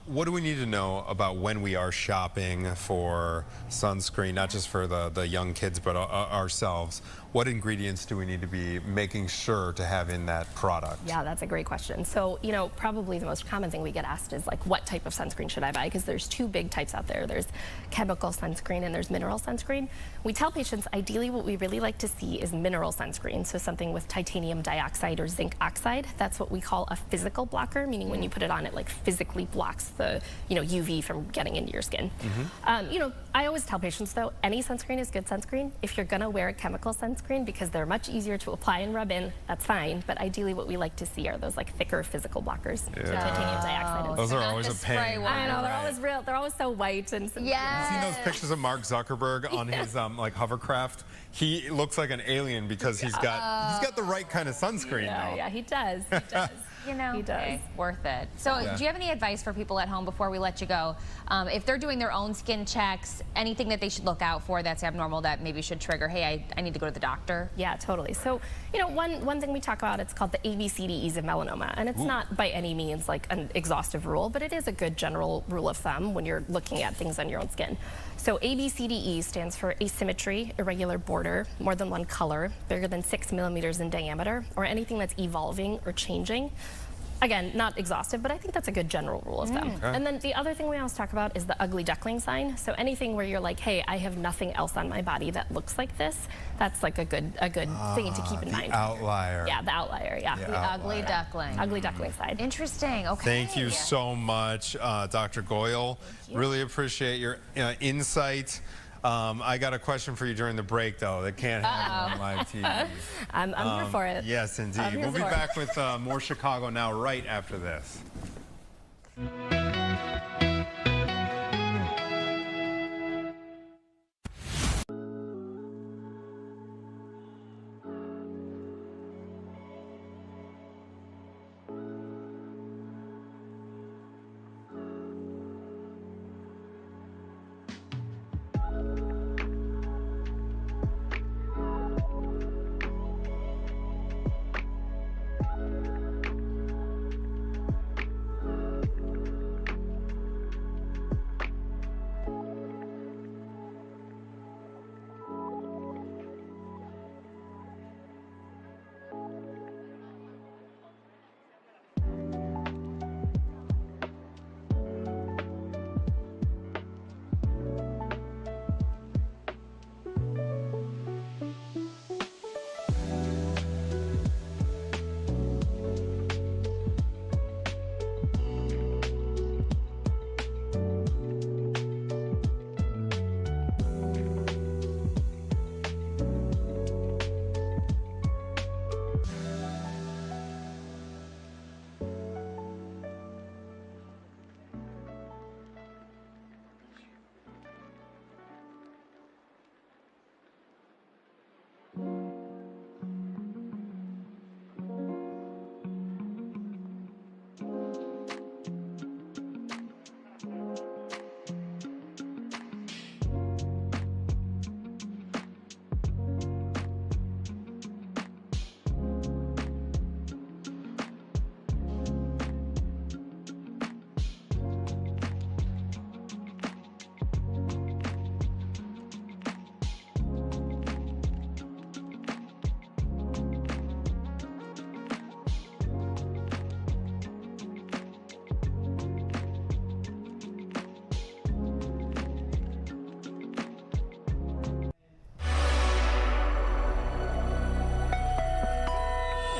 What do we need to know about when we are shopping for sunscreen, not just for the young kids, but ourselves? What ingredients do we need to be making sure to have in that product? Yeah, that's a great question. So, you know, probably the most common thing we get asked is, like, what type of sunscreen should I buy? Because there's 2 big types out there. There's chemical sunscreen and there's mineral sunscreen. We tell patients, ideally, what we really like to see is mineral sunscreen. So something with titanium dioxide or zinc oxide. That's what we call a physical blocker, meaning when you put it on, it like physically blocks the, you know, UV from getting into your skin. You know, I always tell patients, though, any sunscreen is good sunscreen. If you're going to wear a chemical sunscreen, because they're much easier to apply and rub in, that's fine. But ideally, what we like to see are those like thicker physical blockers. So titanium dioxide. Those are always a pain. I know, they're always real. They're always so white and so. Yeah. You've seen those pictures of Mark Zuckerberg on his like hovercraft? He looks like an alien because he's got the right kind of sunscreen now. Yeah, he does. He does. You know, he does. Worth it. So do you have any advice for people at home before we let you go? If they're doing their own skin checks, anything that they should look out for that's abnormal that maybe should trigger, hey, I need to go to the doctor? Yeah, totally. So, you know, one thing we talk about, it's called the ABCDEs of melanoma. And it's not by any means like an exhaustive rule, but it is a good general rule of thumb when you're looking at things on your own skin. So ABCDE stands for asymmetry, irregular border, more than one color, bigger than 6 millimeters in diameter, or anything that's evolving or changing. Again, not exhaustive, but I think that's a good general rule of thumb. And then the other thing we always talk about is the ugly duckling sign. So anything where you're like, hey, I have nothing else on my body that looks like this, that's like a good thing to keep in mind. The outlier. Yeah, the outlier, yeah. The ugly duckling. Ugly duckling side. Interesting, okay. Thank you so much, Dr. Goyle. Really appreciate your insight. I got a question for you during the break, though, that can't happen on live TV. I'm here for it. Yes, indeed. We'll be back with more Chicago Now right after this.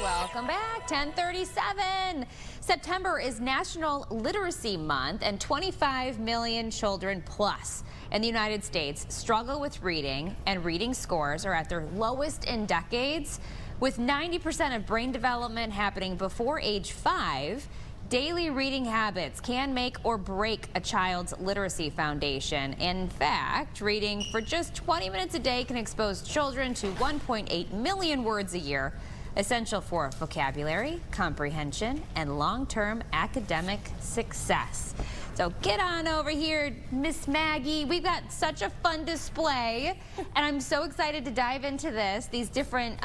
Welcome back, 10:37. September is National Literacy Month, and 25 million children plus in the United States struggle with reading, and reading scores are at their lowest in decades. With 90% of brain development happening before age 5, daily reading habits can make or break a child's literacy foundation. In fact, reading for just 20 minutes a day can expose children to 1.8 million words a year, essential for vocabulary, comprehension, and long-term academic success. So get on over here, Miss Maggie. We've got such a fun display, and I'm so excited to dive into these different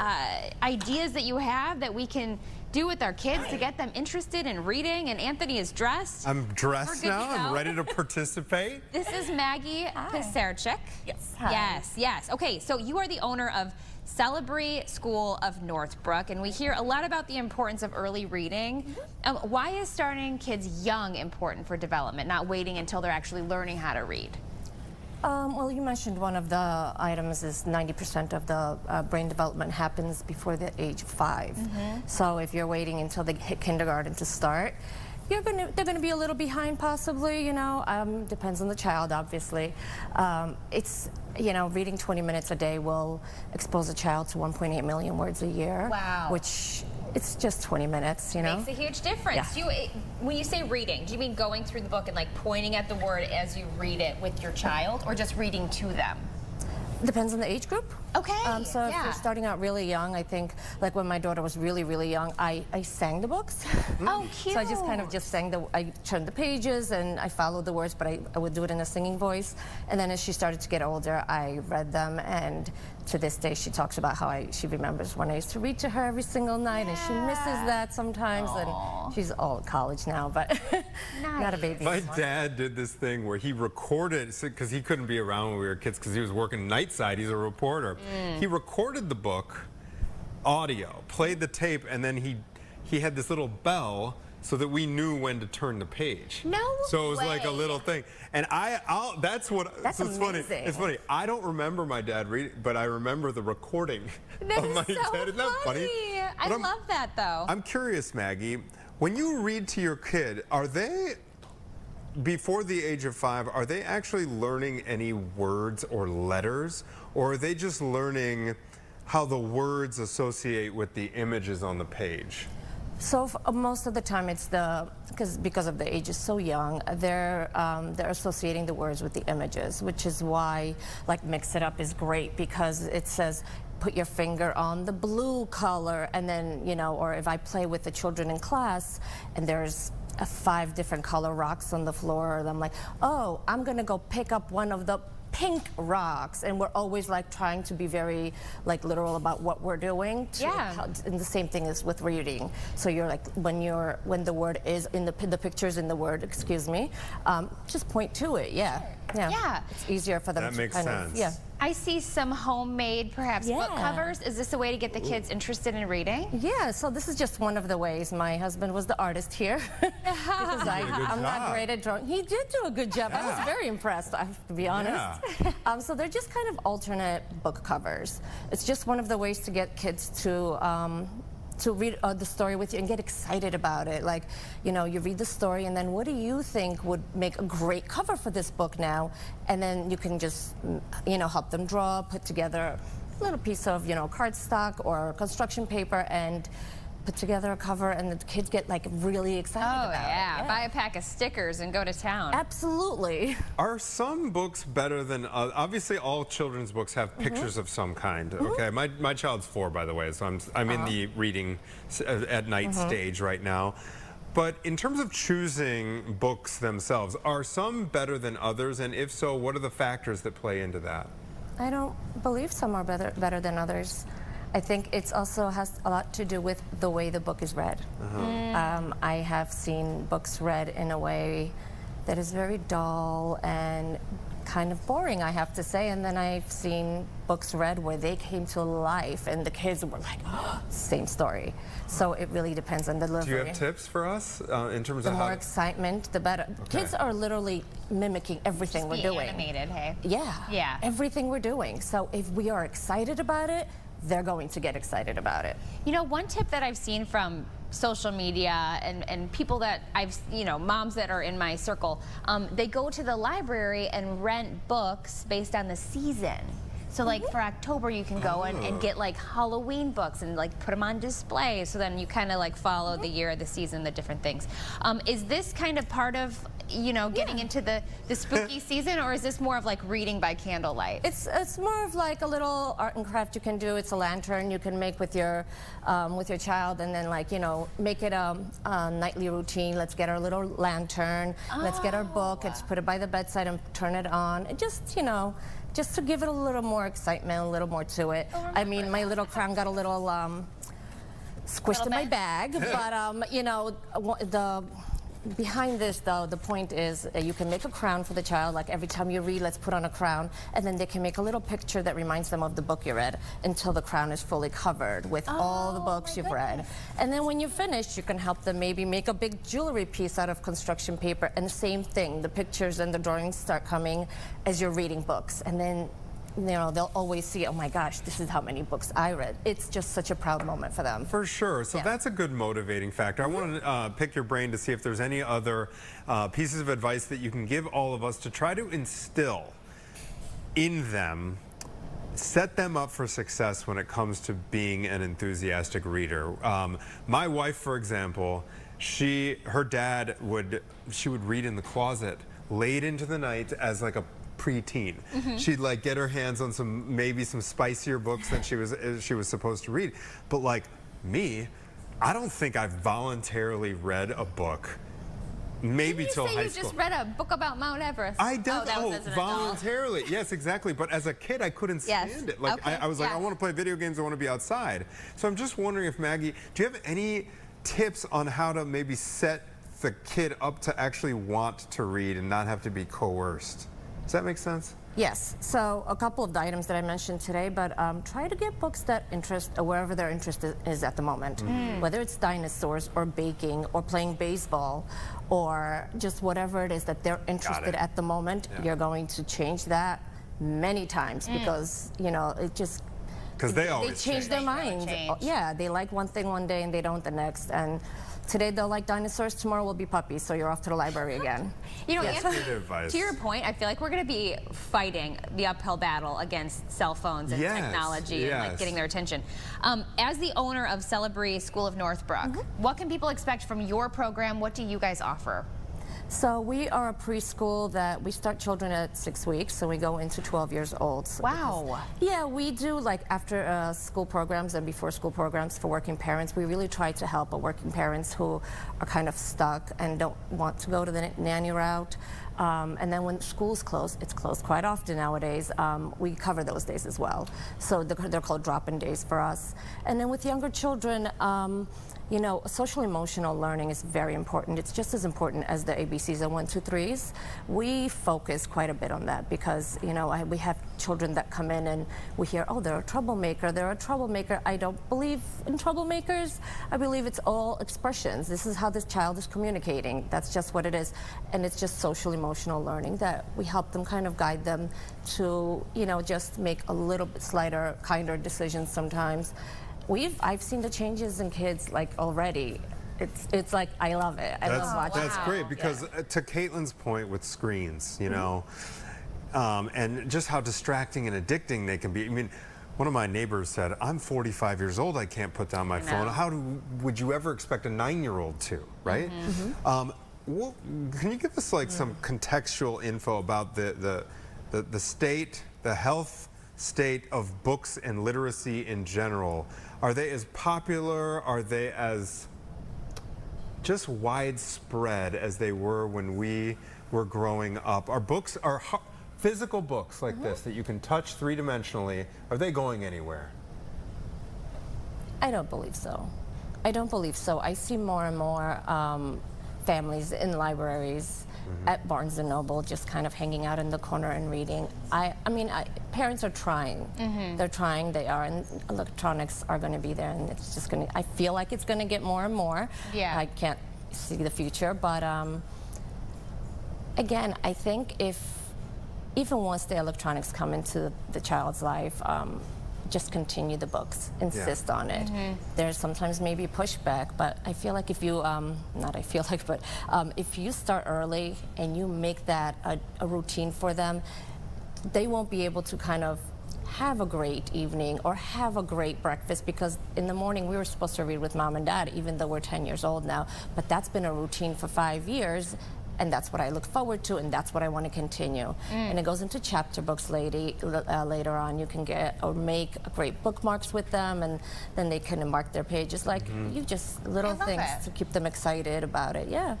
ideas that you have that we can do with our kids to get them interested in reading. And Anthony is dressed. I'm dressed now. I'm ready to participate. This is Maggie Pisarczyk. Yes. Hi. Yes. Okay, so you are the owner of Celebrate School of Northbrook, and we hear a lot about the importance of early reading. Why is starting kids young important for development, not waiting until they're actually learning how to read? Well, you mentioned one of the items is 90% of the brain development happens before the age of 5. So if you're waiting until they hit kindergarten to start, they're going to be a little behind possibly, you know. Depends on the child, obviously. It's, you know, reading 20 minutes a day will expose a child to 1.8 million words a year. Wow. Which, it's just 20 minutes, you know. Makes a huge difference. Yeah. When you say reading, do you mean going through the book and like pointing at the word as you read it with your child, or just reading to them? Depends on the age group. Okay. So if you're starting out really young, I think, like when my daughter was really, really young, I sang the books. Oh, cute. So I just sang I turned the pages and I followed the words, but I would do it in a singing voice. And then as she started to get older, I read them, and to this day she talks about how she remembers when I used to read to her every single night, and she misses that sometimes. Aww. And she's all at college now, but not a baby. My dad did this thing where he recorded, because he couldn't be around when we were kids because he was working night side, he's a reporter. He recorded the book audio, played the tape, and then he had this little bell so that we knew when to turn the page. No So it was way. like a little thing. And That's so it's funny. amazing. It's funny. I don't remember my dad reading, but I remember the recording That of is my so dad. Isn't that funny? I But love that, though. I'm curious, Maggie, when you read to your kid, are they before the age of 5, are they actually learning any words or letters, or are they just learning how the words associate with the images on the page? So most of the time it's because of the age is so young, they're associating the words with the images, which is why like Mix It Up is great, because it says put your finger on the blue color, and then, you know, or if I play with the children in class and there's 5 different color rocks on the floor, I'm like, oh, I'm gonna go pick up one of the pink rocks, and we're always like trying to be very like literal about what we're doing. And the same thing is with reading. So you're like, when the word is in the pictures in the word, excuse me, just point to it. Yeah. It's easier for them. That makes sense. I see some homemade, perhaps, book covers. Is this a way to get the kids interested in reading? Yeah, so this is just one of the ways. My husband was the artist here. Because I'm not great at drawing. He did do a good job. I was very impressed, I have to be honest. So they're just kind of alternate book covers. It's just one of the ways to get kids to read the story with you and get excited about it. Like, you know, you read the story and then what do you think would make a great cover for this book now? And then you can just, you know, help them draw, put together a little piece of, you know, cardstock or construction paper and put together a cover, and the kids get like really excited about it. Buy a pack of stickers and go to town. Absolutely. Are some books better than obviously all children's books have pictures of some kind? Okay, my child's 4, by the way, so I'm in the reading at night stage right now. But in terms of choosing books themselves, are some better than others, and if so, what are the factors that play into that? I don't believe some are better than others. I think it's also has a lot to do with the way the book is read. I have seen books read in a way that is very dull and kind of boring, I have to say, and then I've seen books read where they came to life and the kids were like, oh, same story. So it really depends on the delivery. Do you have tips for us in terms of how? The more excitement, the better. Kids are literally mimicking everything we're doing. Animated, hey? Yeah, everything we're doing. So if we are excited about it, they're going to get excited about it. You know, one tip that I've seen from social media and people that I've, you know, moms that are in my circle, they go to the library and rent books based on the season. So like for October you can go and get like Halloween books and like put them on display, so then you kind of like follow the year, the season, the different things. Is this kind of part of, you know, getting into the spooky season, or is this more of like reading by candlelight? It's more of like a little art and craft you can do. It's a lantern you can make with your child, and then like, you know, make it a nightly routine. Let's get our little lantern, let's get our book, let's put it by the bedside and turn it on. And just, you know, just to give it a little more excitement, a little more to it. I mean, my little crown got a little squished in my bag, but you know, behind this, though, the point is you can make a crown for the child. Like every time you read, let's put on a crown, and then they can make a little picture that reminds them of the book you read until the crown is fully covered with all the books you've read. And then when you're finished, you can help them maybe make a big jewelry piece out of construction paper, and the same thing, the pictures and the drawings start coming as you're reading books. And then, you know, they'll always see, oh my gosh, this is how many books I read. It's just such a proud moment for them. For sure. So that's a good motivating factor. I want to pick your brain to see if there's any other pieces of advice that you can give all of us to try to instill in them, set them up for success when it comes to being an enthusiastic reader. My wife, for example, her dad would read in the closet late into the night as like a preteen. She'd like get her hands on maybe some spicier books than she was supposed to read. But like me, I don't think I've voluntarily read a book maybe till high school. You just read a book about Mount Everest. I did. Voluntarily. Yes, exactly. But as a kid, I couldn't stand it. Like I was like, I want to play video games. I want to be outside. So I'm just wondering if Maggie, do you have any tips on how to maybe set the kid up to actually want to read and not have to be coerced? Does that make sense? Yes. So a couple of the items that I mentioned today, but try to get books that interest wherever their interest is at the moment. Whether it's dinosaurs or baking or playing baseball or just whatever it is that they're interested at the moment, you're going to change that many times because, you know, Because they always They change their mind. Yeah, they like one thing one day and they don't the next. And today they'll like dinosaurs, tomorrow will be puppies, so you're off to the library again. You know, That's Anthony, great advice. to your point, I feel like we're going to be fighting the uphill battle against cell phones and technology and like getting their attention. As the owner of Celebree School of Northbrook, what can people expect from your program? What do you guys offer? So we are a preschool that we start children at 6 weeks, so we go into 12 years old. So Wow. Yeah, we do like after school programs and before school programs for working parents. We really try to help working parents who are kind of stuck and don't want to go to the nanny route. And then when school's closed, it's closed quite often nowadays, we cover those days as well. So they're called drop-in days for us. And then with younger children, you know, social emotional learning is very important. It's just as important as the ABCs and 1, 2, 3s. We focus quite a bit on that because, you know, we have children that come in and we hear, oh, they're a troublemaker, they're a troublemaker. I don't believe in troublemakers. I believe it's all expressions. This is how this child is communicating. That's just what it is. And it's just social emotional learning that we help them kind of guide them to, you know, just make a little bit slighter, kinder decisions sometimes. I've seen the changes in kids like already. It's like, I love it. I love watching it. That's great because to Caitlin's point with screens, you know, and just how distracting and addicting they can be. I mean, one of my neighbors said, I'm 45 years old, I can't put down my phone. How would you ever expect a 9-year-old to, right? Can you give us like some contextual info about the state, the health state of books and literacy in general? Are they as popular? Are they as just widespread as they were when we were growing up? Are books, physical books like this that you can touch three-dimensionally, are they going anywhere? I don't believe so. I don't believe so. I see more and more families in libraries, at Barnes & Noble, just kind of hanging out in the corner and reading. I mean, parents are trying. They're trying, they are, and electronics are going to be there, and it's just going to, I feel like it's going to get more and more. Yeah. I can't see the future, but again, I think even once the electronics come into the child's life, just continue the books, insist on it. There's sometimes maybe pushback, but I feel like if you, if you start early and you make that a routine for them, they won't be able to kind of have a great evening or have a great breakfast, because in the morning we were supposed to read with mom and dad, even though we're 10 years old now, but that's been a routine for 5 years. And that's what I look forward to, and that's what I want to continue. And it goes into chapter books later on. You can get or make great bookmarks with them, and then they can mark their pages. Like, you just little things to keep them excited about it. Yeah.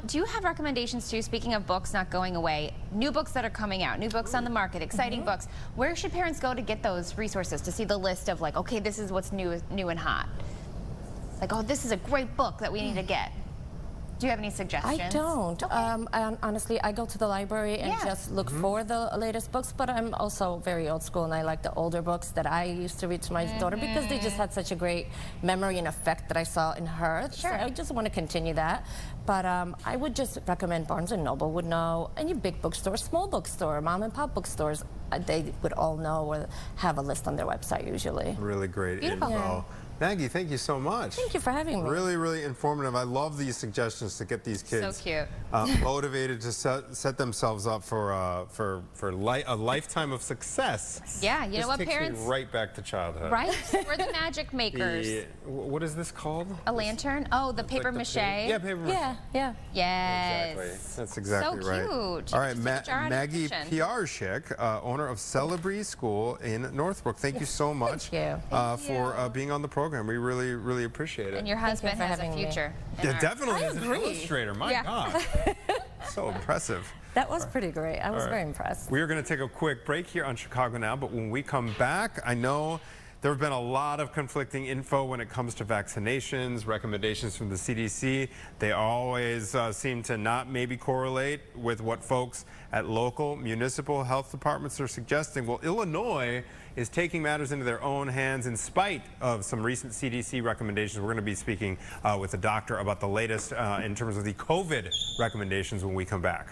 Do you have recommendations too, speaking of books not going away, new books that are coming out, new books on the market, exciting books? Where should parents go to get those resources, to see the list of like, okay, this is what's new and hot? Like, oh, this is a great book that we need to get. Do you have any suggestions? I don't. Honestly, I go to the library and just look for the latest books, but I'm also very old school, and I like the older books that I used to read to my daughter because they just had such a great memory and effect that I saw in her. So I just want to continue that. But I would just recommend Barnes & Noble would know, any big bookstore, small bookstore, mom and pop bookstores, they would all know or have a list on their website usually. Really great info. Yeah. Maggie, thank you so much. Thank you for having me. Really, really informative. I love these suggestions to get these kids motivated to set themselves up for a lifetime of success. Yeah, you know what, takes parents? Me right back to childhood. Right? We're the magic makers. What is this called? A lantern? Oh, the paper mache. Yeah, paper mache. Yeah. Yes. Exactly. That's exactly so right. Cute. All right, Maggie PR-Schick, owner of Celebree School in Northbrook. Thank you so much for being on the program. We really, really appreciate it. And your husband has a future. Yeah, definitely as an illustrator. My God. So impressive. That was pretty great. I was very impressed. We are going to take a quick break here on Chicago Now, but when we come back, I know there have been a lot of conflicting info when it comes to vaccinations, recommendations from the CDC. They always seem to not maybe correlate with what folks at local municipal health departments are suggesting. Well, Illinois is taking matters into their own hands in spite of some recent CDC recommendations. We're going to be speaking with a doctor about the latest in terms of the COVID recommendations when we come back.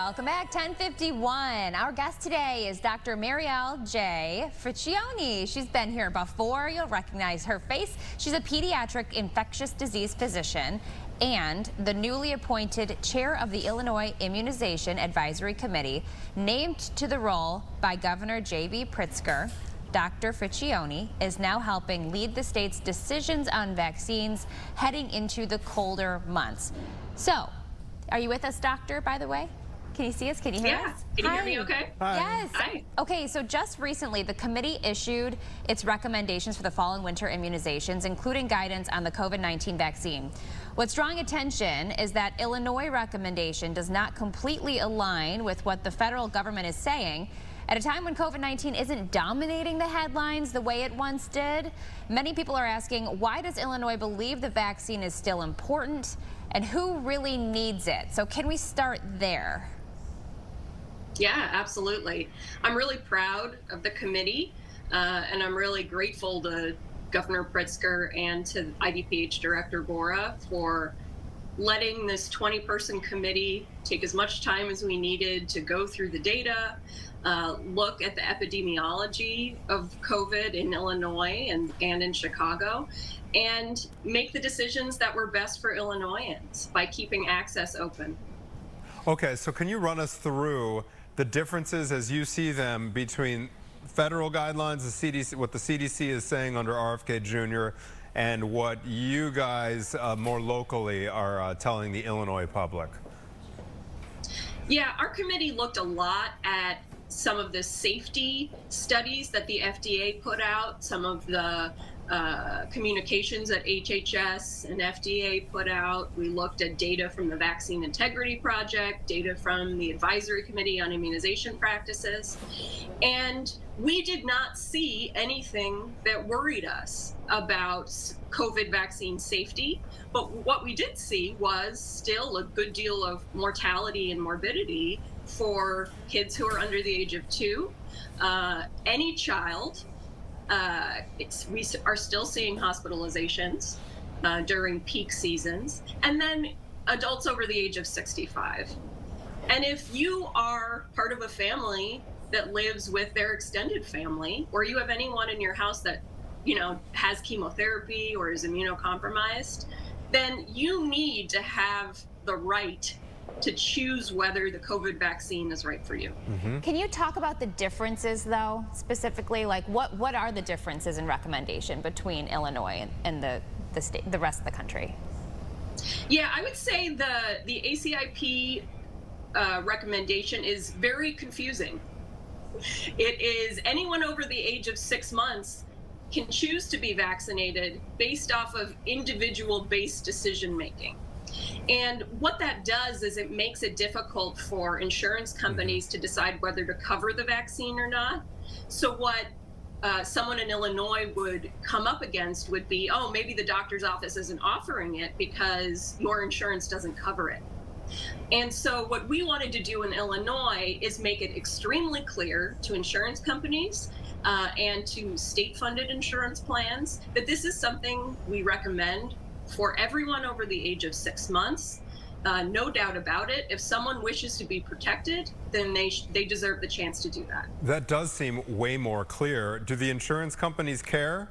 Welcome back, 10:51. Our guest today is Dr. Marielle J. Friccioni. She's been here before. You'll recognize her face. She's a pediatric infectious disease physician and the newly appointed chair of the Illinois Immunization Advisory Committee, named to the role by Governor J.B. Pritzker. Dr. Friccioni is now helping lead the state's decisions on vaccines heading into the colder months. So, are you with us, doctor, by the way? Can you see us? Can you hear us? Can you hear me okay? Hi. Yes. Hi. Okay, so just recently, the committee issued its recommendations for the fall and winter immunizations, including guidance on the COVID-19 vaccine. What's drawing attention is that Illinois recommendation does not completely align with what the federal government is saying. At a time when COVID-19 isn't dominating the headlines the way it once did, many people are asking, why does Illinois believe the vaccine is still important and who really needs it? So can we start there? Yeah, absolutely. I'm really proud of the committee, and I'm really grateful to Governor Pritzker and to IDPH Director Bora for letting this 20-person committee take as much time as we needed to go through the data, look at the epidemiology of COVID in Illinois and in Chicago, and make the decisions that were best for Illinoisans by keeping access open. Okay, so can you run us through the differences as you see them between federal guidelines, the CDC, what the CDC is saying under RFK Jr., and what you guys more locally are telling the Illinois public? Yeah, our committee looked a lot at some of the safety studies that the FDA put out, some of the communications that HHS and FDA put out. We looked at data from the Vaccine Integrity Project, data from the Advisory Committee on Immunization Practices, and we did not see anything that worried us about COVID vaccine safety. But what we did see was still a good deal of mortality and morbidity for kids who are under the age of 2. Any child, we are still seeing hospitalizations during peak seasons, and then adults over the age of 65. And if you are part of a family that lives with their extended family, or you have anyone in your house that, you know, has chemotherapy or is immunocompromised, then you need to have the right to choose whether the COVID vaccine is right for you. Mm-hmm. Can you talk about the differences, though, specifically? Like, what are the differences in recommendation between Illinois and the state, the rest of the country? Yeah, I would say the ACIP recommendation is very confusing. It is anyone over the age of 6 months can choose to be vaccinated based off of individual-based decision-making. And what that does is it makes it difficult for insurance companies to decide whether to cover the vaccine or not. So what someone in Illinois would come up against would be, oh, maybe the doctor's office isn't offering it because your insurance doesn't cover it. And so what we wanted to do in Illinois is make it extremely clear to insurance companies and to state-funded insurance plans that this is something we recommend for everyone over the age of 6 months. No doubt about it. If someone wishes to be protected, then they deserve the chance to do that. That does seem way more clear. Do the insurance companies care?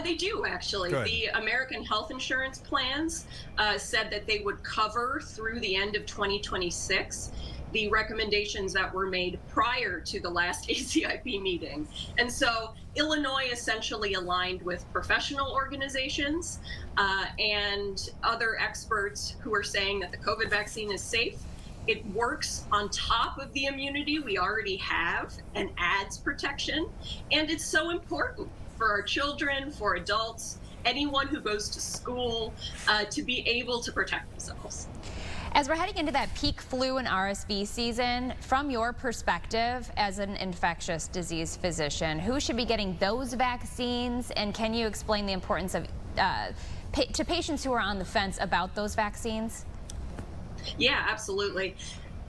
They do, actually. Good. The American health insurance plans said that they would cover through the end of 2026 the recommendations that were made prior to the last ACIP meeting. And so Illinois essentially aligned with professional organizations and other experts who are saying that the COVID vaccine is safe. It works on top of the immunity we already have and adds protection. And it's so important for our children, for adults, anyone who goes to school, to be able to protect themselves. As we're heading into that peak flu and RSV season, from your perspective as an infectious disease physician, who should be getting those vaccines, and can you explain the importance of to patients who are on the fence about those vaccines? Yeah, absolutely.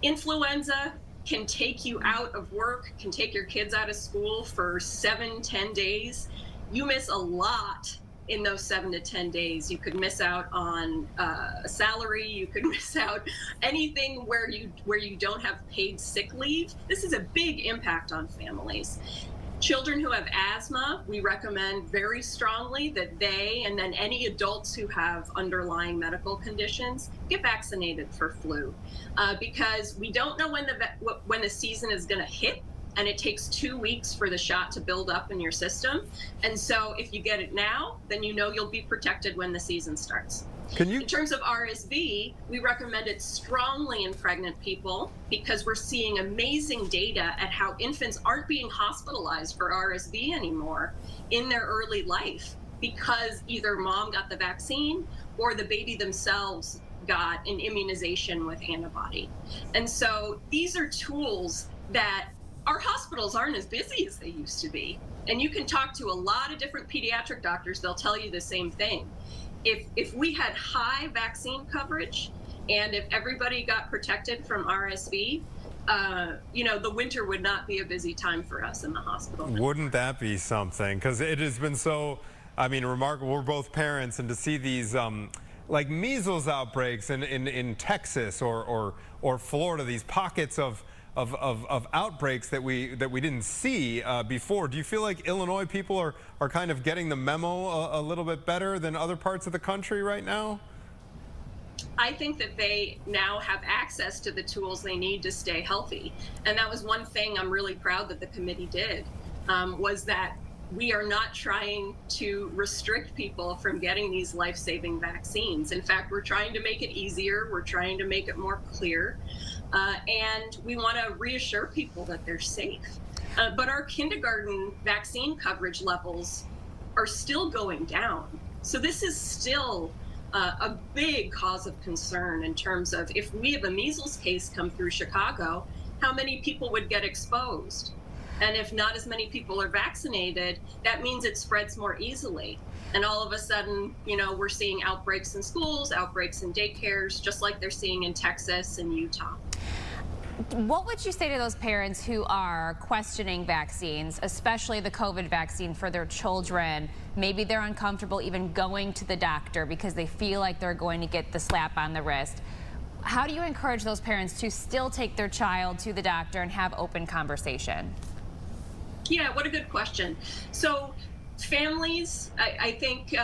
Influenza can take you out of work, can take your kids out of school for 7-10 days. You miss a lot in those 7 to 10 days. You could miss out on a salary. You could miss out anything where you don't have paid sick leave. This is a big impact on families. Children who have asthma, we recommend very strongly that they, and then any adults who have underlying medical conditions, get vaccinated for flu, because we don't know when the season is going to hit, and it takes 2 weeks for the shot to build up in your system. And so if you get it now, then you know you'll be protected when the season starts. In terms of RSV, we recommend it strongly in pregnant people because we're seeing amazing data at how infants aren't being hospitalized for RSV anymore in their early life because either mom got the vaccine or the baby themselves got an immunization with antibody. And so these are tools that our hospitals aren't as busy as they used to be. And you can talk to a lot of different pediatric doctors, they'll tell you the same thing. If we had high vaccine coverage and if everybody got protected from RSV, the winter would not be a busy time for us in the hospital. Wouldn't that be something? Because it has been so, remarkable. We're both parents, and to see these like measles outbreaks in Texas or Florida, these pockets of outbreaks that we didn't see before. Do you feel like Illinois people are kind of getting the memo a little bit better than other parts of the country right now? I think that they now have access to the tools they need to stay healthy. And that was one thing I'm really proud that the committee did, was that we are not trying to restrict people from getting these life-saving vaccines. In fact, we're trying to make it easier. We're trying to make it more clear. And we want to reassure people that they're safe. But our kindergarten vaccine coverage levels are still going down. So this is still a big cause of concern in terms of if we have a measles case come through Chicago, how many people would get exposed? And if not as many people are vaccinated, that means it spreads more easily. And all of a sudden, we're seeing outbreaks in schools, outbreaks in daycares, just like they're seeing in Texas and Utah. What would you say to those parents who are questioning vaccines, especially the COVID vaccine for their children? Maybe they're uncomfortable even going to the doctor because they feel like they're going to get the slap on the wrist. How do you encourage those parents to still take their child to the doctor and have open conversation? Yeah, what a good question. So families, I think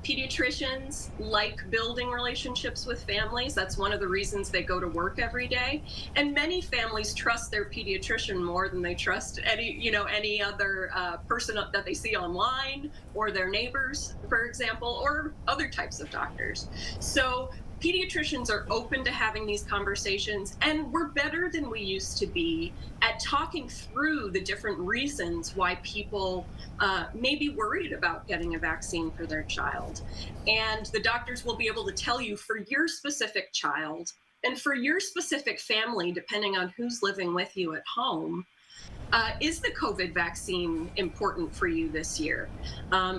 pediatricians like building relationships with families. That's one of the reasons they go to work every day. And many families trust their pediatrician more than they trust any other person that they see online or their neighbors, for example, or other types of doctors. So pediatricians are open to having these conversations, and we're better than we used to be at talking through the different reasons why people may be worried about getting a vaccine for their child. And the doctors will be able to tell you for your specific child and for your specific family, depending on who's living with you at home, is the COVID vaccine important for you this year?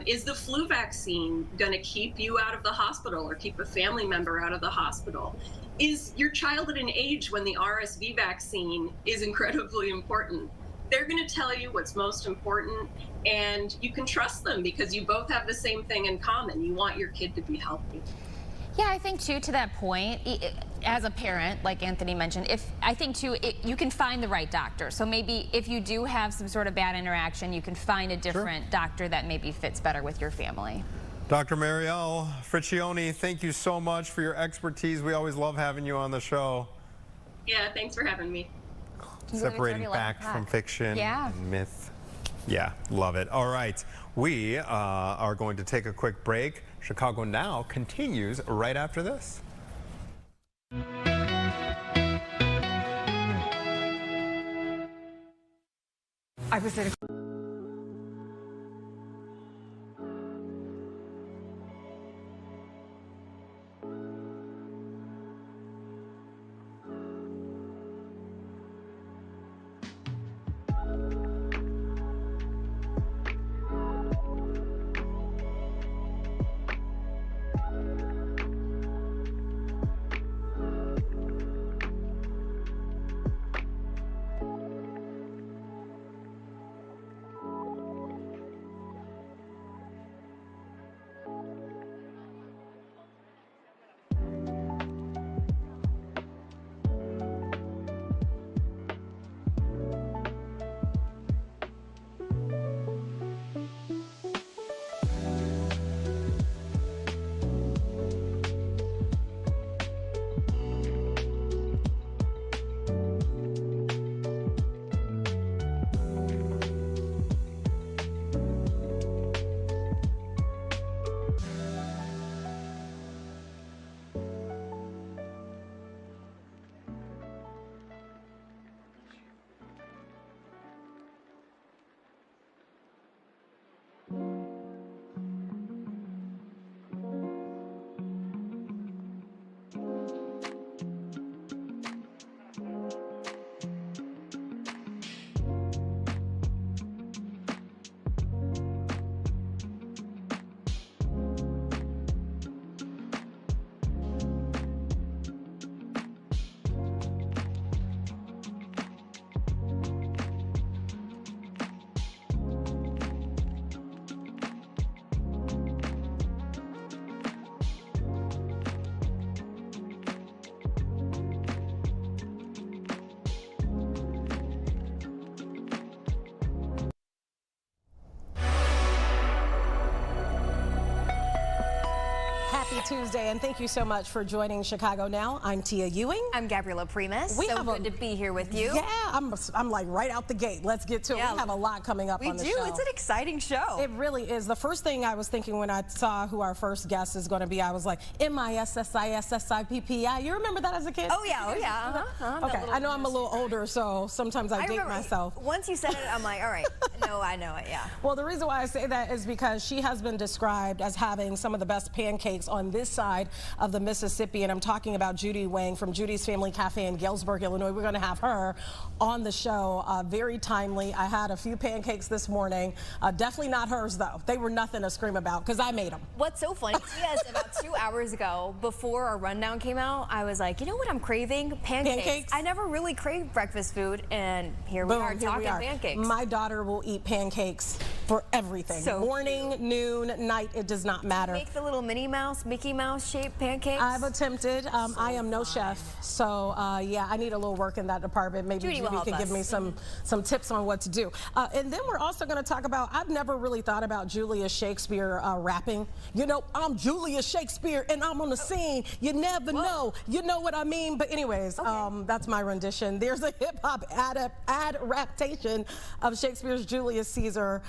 Is the flu vaccine going to keep you out of the hospital or keep a family member out of the hospital? Is your child at an age when the RSV vaccine is incredibly important? They're going to tell you what's most important, and you can trust them because you both have the same thing in common. You want your kid to be healthy. Yeah, I think too, to that point, as a parent, like Anthony mentioned, you can find the right doctor. So maybe if you do have some sort of bad interaction, you can find a different doctor that maybe fits better with your family. Dr. Marielle Friccioni, thank you so much for your expertise. We always love having you on the show. Yeah, thanks for having me. Separating fact from fiction and myth. Yeah, love it. All right, we are going to take a quick break. Chicago Now continues right after this. I was at a Happy Tuesday, and thank you so much for joining Chicago Now. I'm Tia Ewing. I'm Gabriella Primus. So good to be here with you. Yeah, I'm like right out the gate. Let's get to it. We have a lot coming up on the show. We do. It's an exciting show. It really is. The first thing I was thinking when I saw who our first guest is going to be, I was like, MISSISSIPPI. You remember that as a kid? Oh, yeah. Oh, yeah. Okay, I know I'm a little older, so sometimes I date myself. Once you said it, I'm like, all right. No, I know it, yeah. Well, the reason why I say that is because she has been described as having some of the best pancakes on this side of the Mississippi, and I'm talking about Judy Wang from Judy's Family Cafe in Galesburg, Illinois. We're going to have her on the show. Very timely. I had a few pancakes this morning. Definitely not hers, though. They were nothing to scream about because I made them. What's so funny is about 2 hours ago, before our rundown came out, I was like, you know what I'm craving? Pancakes. I never really craved breakfast food, and here we are talking pancakes. My daughter will eat pancakes for everything. So morning, noon, night, it does not matter. Make the little Minnie Mouse, Mickey Mouse shaped pancakes. I've attempted. I am no chef, so yeah, I need a little work in that department. Maybe Judy can give me some tips on what to do. And then we're also going to talk about, I've never really thought about Julius Shakespeare rapping. You know, I'm Julius Shakespeare and I'm on the scene. You never know. You know what I mean? But anyways, that's my rendition. There's a hip-hop add-rap-tation of Shakespeare's Julius Caesar.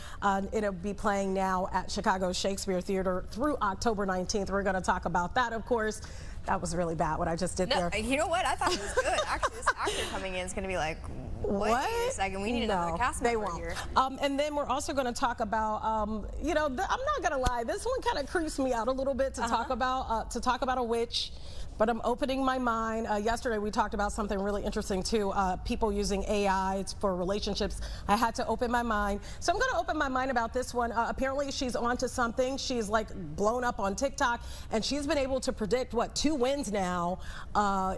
It'll be playing now at Chicago Shakespeare Theater through October 19th. We're going to talk about that, of course. That was really bad what I just did there. You know what? I thought it was good. Actually, this actor coming in is going to be like, wait a second, we need another cast member here. And then we're also going to talk about, you know, I'm not going to lie, this one kind of creeps me out a little bit to talk about a witch. But I'm opening my mind. Yesterday we talked about something really interesting too, people using AI for relationships. I had to open my mind. So I'm gonna open my mind about this one. Apparently she's onto something. She's like blown up on TikTok, and she's been able to predict, what, 2 wins now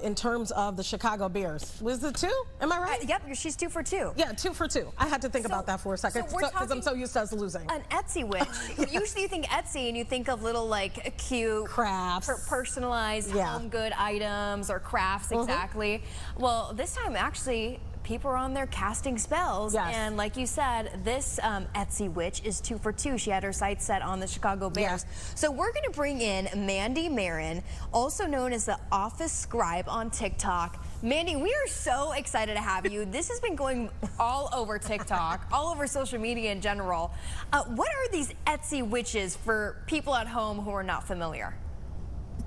in terms of the Chicago Bears. Was it 2? Am I right? Yep, she's 2 for 2. Yeah, 2 for 2. I had to think about that for a second because I'm so used to us losing. An Etsy witch. Usually you think Etsy and you think of little like cute crafts, personalized home good items or crafts, exactly. Well, this time actually people are on there casting spells, and like you said, this Etsy witch is 2 for 2. She had her sights set on the Chicago Bears. So we're going to bring in Mandy Marin, also known as the Office Scribe on TikTok. Mandy, we are so excited to have you. This has been going all over TikTok, all over social media in general. What are these Etsy witches for people at home who are not familiar?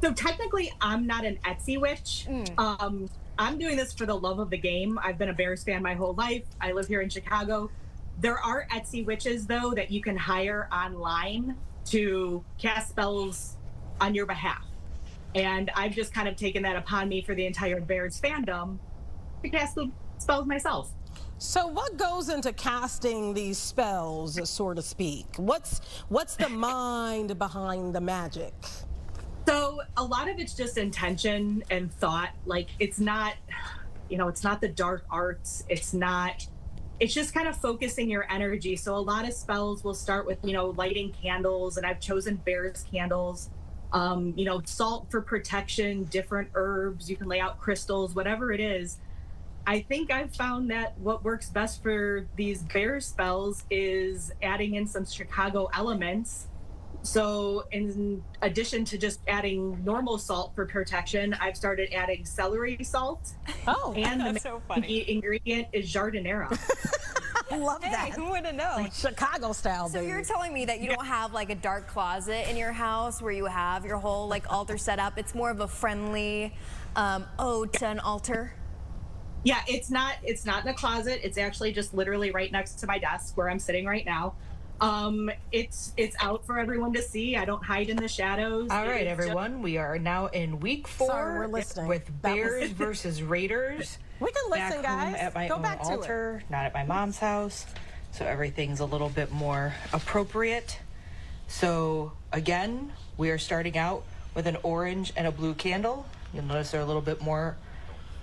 So technically, I'm not an Etsy witch. I'm doing this for the love of the game. I've been a Bears fan my whole life. I live here in Chicago. There are Etsy witches, though, that you can hire online to cast spells on your behalf. And I've just kind of taken that upon me for the entire Bears fandom to cast the spells myself. So what goes into casting these spells, so to speak? What's the mind behind the magic? So a lot of it's just intention and thought. Like, it's not, you know, it's not the dark arts. It's just kind of focusing your energy. So a lot of spells will start with, you know, lighting candles, and I've chosen Bears candles, you know, salt for protection, different herbs. You can lay out crystals, whatever it is. I think I've found that what works best for these Bears spells is adding in some Chicago elements. So in addition to just adding normal salt for protection, I've started adding celery salt. Oh, and that's so funny. The ingredient is jardinera. I love that. Who would have known? Like Chicago style, So you're telling me that you don't have like a dark closet in your house where you have your whole like altar set up. It's more of a friendly ode to an altar? Yeah, it's not in a closet. It's actually just literally right next to my desk where I'm sitting right now. It's out for everyone to see. I don't hide in the shadows. All right, everyone. We are now in week 4. Sorry, we're listening. With Bears versus Raiders. We can listen, back home guys. At my Go own back to altar, not at my mom's house. So everything's a little bit more appropriate. So again, we are starting out with an orange and a blue candle. You'll notice they're a little bit more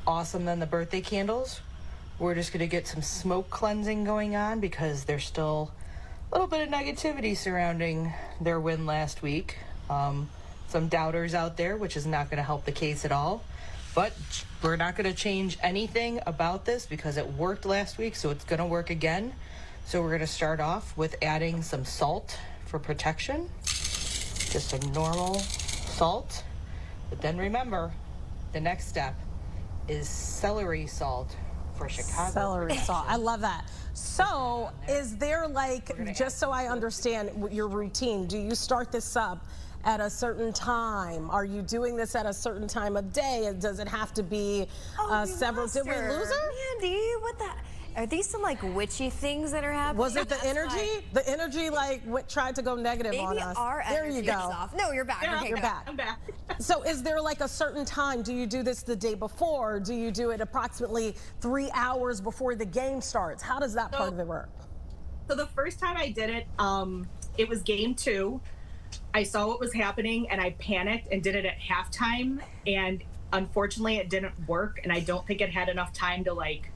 awesome than the birthday candles. We're just going to get some smoke cleansing going on because there's still a little bit of negativity surrounding their win last week. Some doubters out there, which is not going to help the case at all. But we're not going to change anything about this because it worked last week, so it's going to work again. So we're going to start off with adding some salt for protection. Just a normal salt. But then remember, the next step is celery salt for Chicago. Celery salt. I love that. So is there, like, just so I understand your routine, do you start this up at a certain time? Are you doing this at a certain time of day? Does it have to be several? Did we lose her? Mandy, what the? Are these some like witchy things that are happening? Was it the energy? The energy tried to go negative on us. Maybe our there you energy go. is off. No, you're back. Yeah, okay, you're back. I'm back. So is there like a certain time? Do you do this the day before? Do you do it approximately 3 hours before the game starts? How does that part of it work? So the first time I did it, it was game 2. I saw what was happening and I panicked and did it at halftime. And unfortunately it didn't work. And I don't think it had enough time to like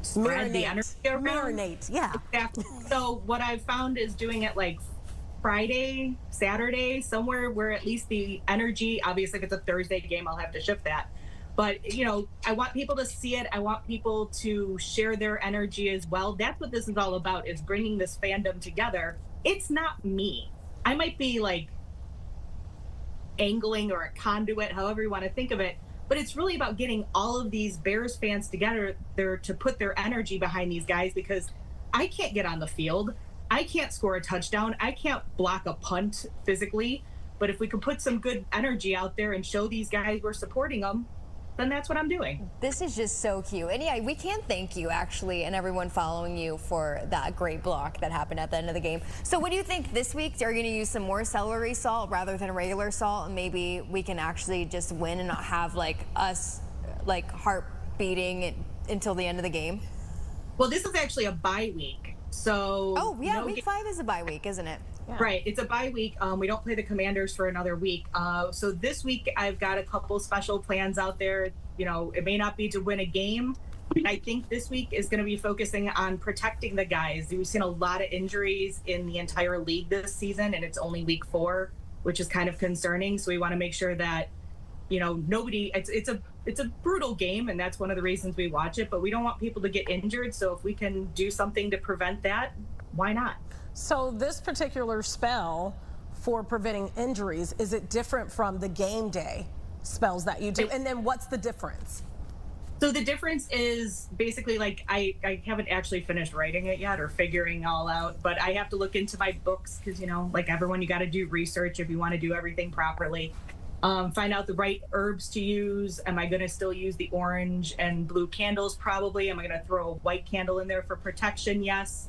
spread the energy around. Marinate, yeah. Exactly. So what I've found is doing it like Friday, Saturday, somewhere where at least the energy, obviously if it's a Thursday game, I'll have to shift that. But, you know, I want people to see it. I want people to share their energy as well. That's what this is all about, is bringing this fandom together. It's not me. I might be like angling or a conduit, however you want to think of it. But it's really about getting all of these Bears fans together there to put their energy behind these guys, because I can't get on the field. I can't score a touchdown. I can't block a punt physically. But if we could put some good energy out there and show these guys we're supporting them, then that's what I'm doing. This is just so cute. And yeah, we can thank you actually and everyone following you for that great block that happened at the end of the game. So what do you think this week? Are you going to use some more celery salt rather than regular salt? And maybe we can actually just win and not have like us like heart beating until the end of the game? Well, this is actually a bye week. So oh yeah, week 5 is a bye week, isn't it? Yeah. Right, it's a bye week. We don't play the Commanders for another week. So this week I've got a couple special plans out there. You know, it may not be to win a game. I think this week is going to be focusing on protecting the guys. We've seen a lot of injuries in the entire league this season, and it's only week 4, which is kind of concerning. So we want to make sure that, you know, nobody. It's a brutal game, and that's one of the reasons we watch it. But we don't want people to get injured. So if we can do something to prevent that, why not? So this particular spell for preventing injuries, is it different from the game day spells that you do? And then what's the difference? So the difference is basically like I haven't actually finished writing it yet or figuring all out, but I have to look into my books because, you know, like everyone, you got to do research if you want to do everything properly. Find out the right herbs to use. Am I going to still use the orange and blue candles? Probably. Am I going to throw a white candle in there for protection? Yes.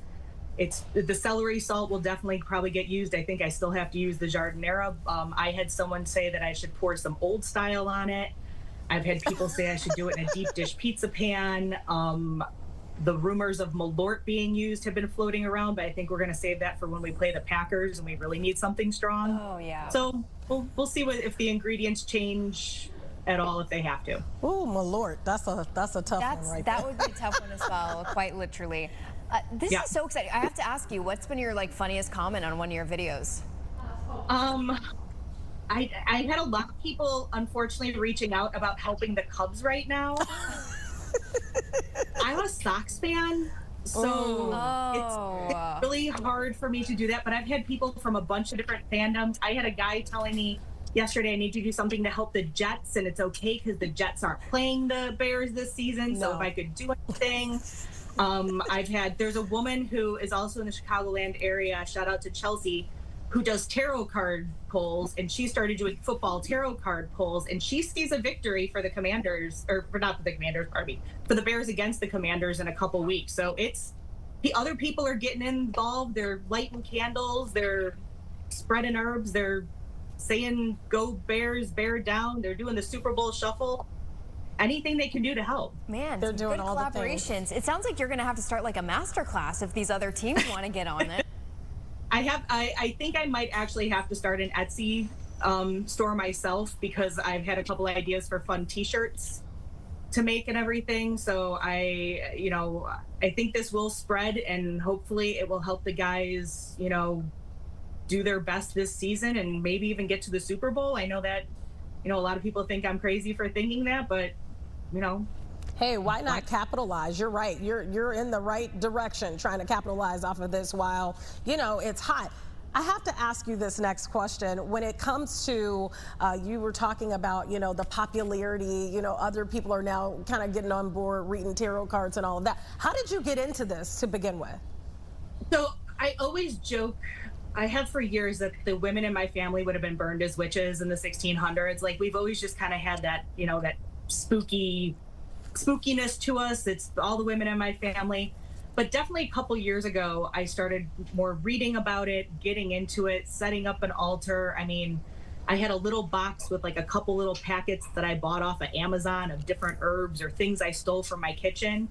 It's the celery salt will definitely probably get used. I think I still have to use the jardinera. I had someone say that I should pour some old style on it. I've had people say I should do it in a deep dish pizza pan. The rumors of Malort being used have been floating around, but I think we're going to save that for when we play the Packers and we really need something strong. Oh yeah. So we'll see if the ingredients change at all, if they have to. Ooh, Malort. That's a tough one right there. That would be a tough one to spell, quite literally. This is so exciting. I have to ask you, what's been your like funniest comment on one of your videos? I had a lot of people, unfortunately, reaching out about helping the Cubs right now. I'm a Sox fan, so it's really hard for me to do that. But I've had people from a bunch of different fandoms. I had a guy telling me yesterday I need to do something to help the Jets, and it's okay because the Jets aren't playing the Bears this season. So if I could do anything. There's a woman who is also in the Chicagoland area, shout out to Chelsea, who does tarot card pulls, and she started doing football tarot card pulls, and she sees a victory for the Commanders, or for not for the Commanders, pardon me, for the Bears against the Commanders in a couple weeks. So it's, the other people are getting involved, they're lighting candles, they're spreading herbs, they're saying go Bears, bear down, they're doing the Super Bowl shuffle. Anything they can do to help. Man, they're doing good all collaborations. It sounds like you're going to have to start like a master class if these other teams want to get on it. I think I might actually have to start an Etsy store myself, because I've had a couple ideas for fun T-shirts to make and everything. So I think this will spread, and hopefully it will help the guys, you know, do their best this season and maybe even get to the Super Bowl. I know that, you know, a lot of people think I'm crazy for thinking that, but you know. Hey, why not capitalize? You're right. You're in the right direction trying to capitalize off of this while, you know, it's hot. I have to ask you this next question. When it comes to, you were talking about, you know, the popularity, you know, other people are now kind of getting on board, reading tarot cards and all of that. How did you get into this to begin with? So I always joke, I have for years, that the women in my family would have been burned as witches in the 1600s. Like, we've always just kind of had that, you know, that spookiness to us. It's all the women in my family. But definitely a couple years ago, I started more reading about it, getting into it, setting up an altar. I mean, I had a little box with like a couple little packets that I bought off of Amazon of different herbs or things I stole from my kitchen.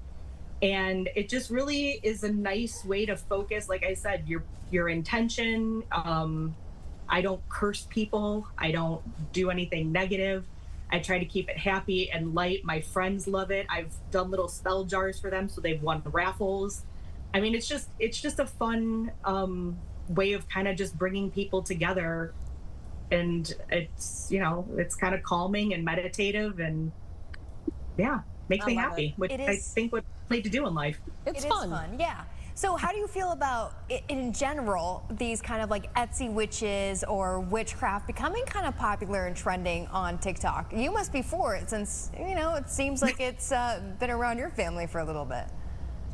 And it just really is a nice way to focus, like I said, your intention. I don't curse people. I don't do anything negative. I try to keep it happy and light. My friends love it. I've done little spell jars for them, so they've won raffles. I mean, it's just a fun way of kind of just bringing people together, and it's, you know, it's kind of calming and meditative, and yeah, makes me happy, which I think what I need to do in life. It's fun, yeah. So how do you feel about, in general, these kind of like Etsy witches or witchcraft becoming kind of popular and trending on TikTok? You must be for it, since, you know, it seems like it's been around your family for a little bit.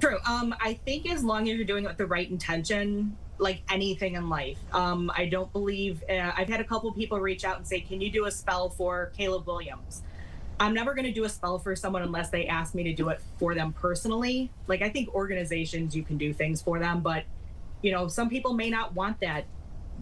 True. I think as long as you're doing it with the right intention, like anything in life, I don't believe, I've had a couple people reach out and say, can you do a spell for Caleb Williams? I'm never going to do a spell for someone unless they ask me to do it for them personally. Like, I think organizations, you can do things for them, but, you know, some people may not want that.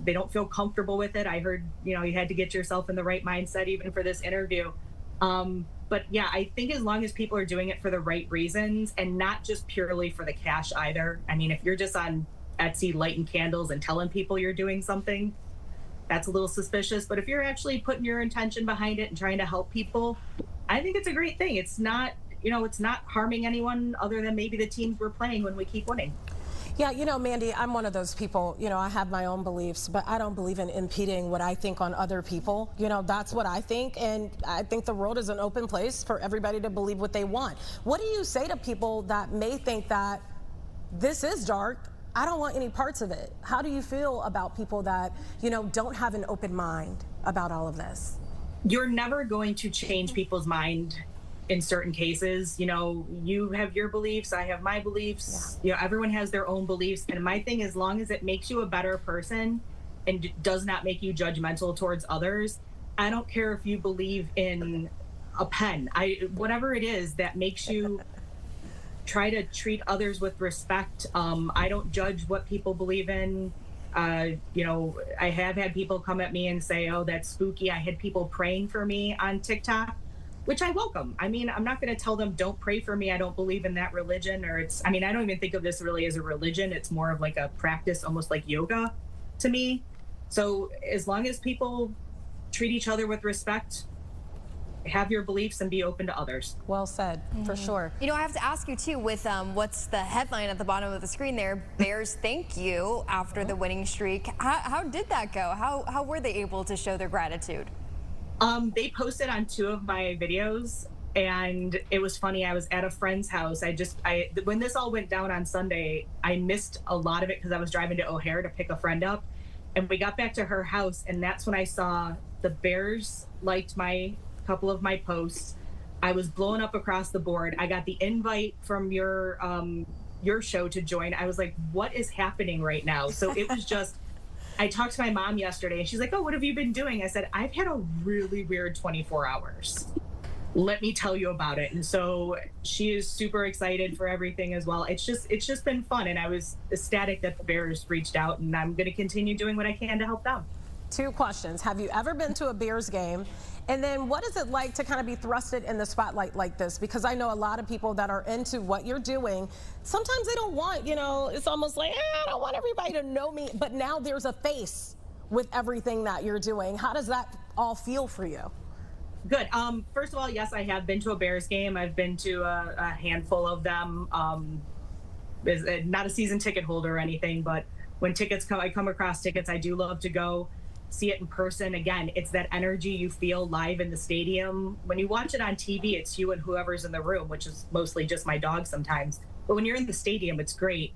They don't feel comfortable with it. I heard, you know, you had to get yourself in the right mindset even for this interview. But yeah, I think as long as people are doing it for the right reasons and not just purely for the cash either. I mean, if you're just on Etsy lighting candles and telling people you're doing something, that's a little suspicious. But if you're actually putting your intention behind it and trying to help people, I think it's a great thing. It's not, you know, it's not harming anyone other than maybe the teams we're playing when we keep winning. Yeah, you know, Mandy, I'm one of those people, you know, I have my own beliefs, but I don't believe in impeding what I think on other people. You know, that's what I think, and I think the world is an open place for everybody to believe what they want. What do you say to people that may think that this is dark, I don't want any parts of it? How do you feel about people that, you know, don't have an open mind about all of this? You're never going to change people's mind in certain cases. You know, you have your beliefs, I have my beliefs. Yeah. You know, everyone has their own beliefs. And my thing, as long as it makes you a better person and does not make you judgmental towards others, I don't care if you believe in a pen. Whatever it is that makes you try to treat others with respect. I don't judge what people believe in. You know, I have had people come at me and say, oh, that's spooky. I had people praying for me on TikTok, which I welcome. I mean, I'm not going to tell them, don't pray for me. I don't believe in that religion. Or I mean, I don't even think of this really as a religion. It's more of like a practice, almost like yoga to me. So as long as people treat each other with respect, have your beliefs and be open to others. Well said, for sure. You know, I have to ask you too, with what's the headline at the bottom of the screen there, Bears thank you after the winning streak. How did that go? How were they able to show their gratitude? They posted on 2 of my videos, and it was funny. I was at a friend's house. When this all went down on Sunday, I missed a lot of it because I was driving to O'Hare to pick a friend up, and we got back to her house, and that's when I saw the Bears liked couple of my posts. I was blowing up across the board. I got the invite from your show to join. I was like, what is happening right now? So it was just, I talked to my mom yesterday and she's like, oh, what have you been doing? I said, I've had a really weird 24 hours. Let me tell you about it. And so she is super excited for everything as well. It's just been fun. And I was ecstatic that the Bears reached out, and I'm going to continue doing what I can to help them. 2 questions. Have you ever been to a Bears game? And then what is it like to kind of be thrusted in the spotlight like this? Because I know a lot of people that are into what you're doing, sometimes they don't want, you know, it's almost like, I don't want everybody to know me. But now there's a face with everything that you're doing. How does that all feel for you? Good. First of all, yes, I have been to a Bears game. I've been to a handful of them. Not a season ticket holder or anything, but when I come across tickets, I do love to go see it in person. Again, it's that energy you feel live in the stadium. When you watch it on TV, it's you and whoever's in the room, which is mostly just my dog sometimes. But when you're in the stadium, it's great.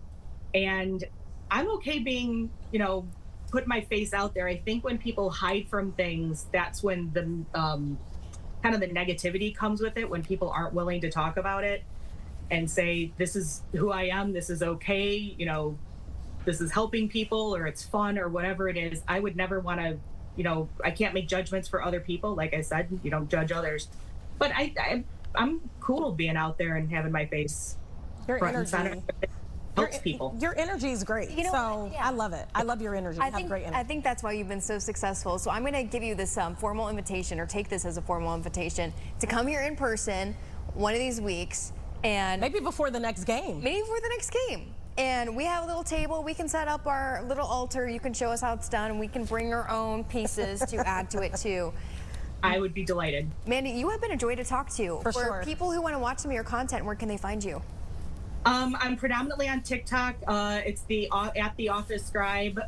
And I'm okay being, you know, put my face out there. I think when people hide from things, that's when the kind of the negativity comes with it, when people aren't willing to talk about it and say, this is who I am, this is okay, you know, this is helping people, or it's fun, or whatever it is. I would never want to, you know, I can't make judgments for other people. Like I said, you don't judge others. But I'm cool being out there and having my face front and center. Helps people. Your energy is great. You know, so yeah. I love it. I love your energy. You have great energy. I think that's why you've been so successful. So I'm going to give you this formal invitation, or take this as a formal invitation, to come here in person one of these weeks. And maybe before the next game. Maybe before the next game. And we have a little table. We can set up our little altar. You can show us how it's done. And we can bring our own pieces to add to it too. I would be delighted. Mandy, you have been a joy to talk to. For sure. People who want to watch some of your content, where can they find you? I'm predominantly on TikTok. It's the at the office scribe,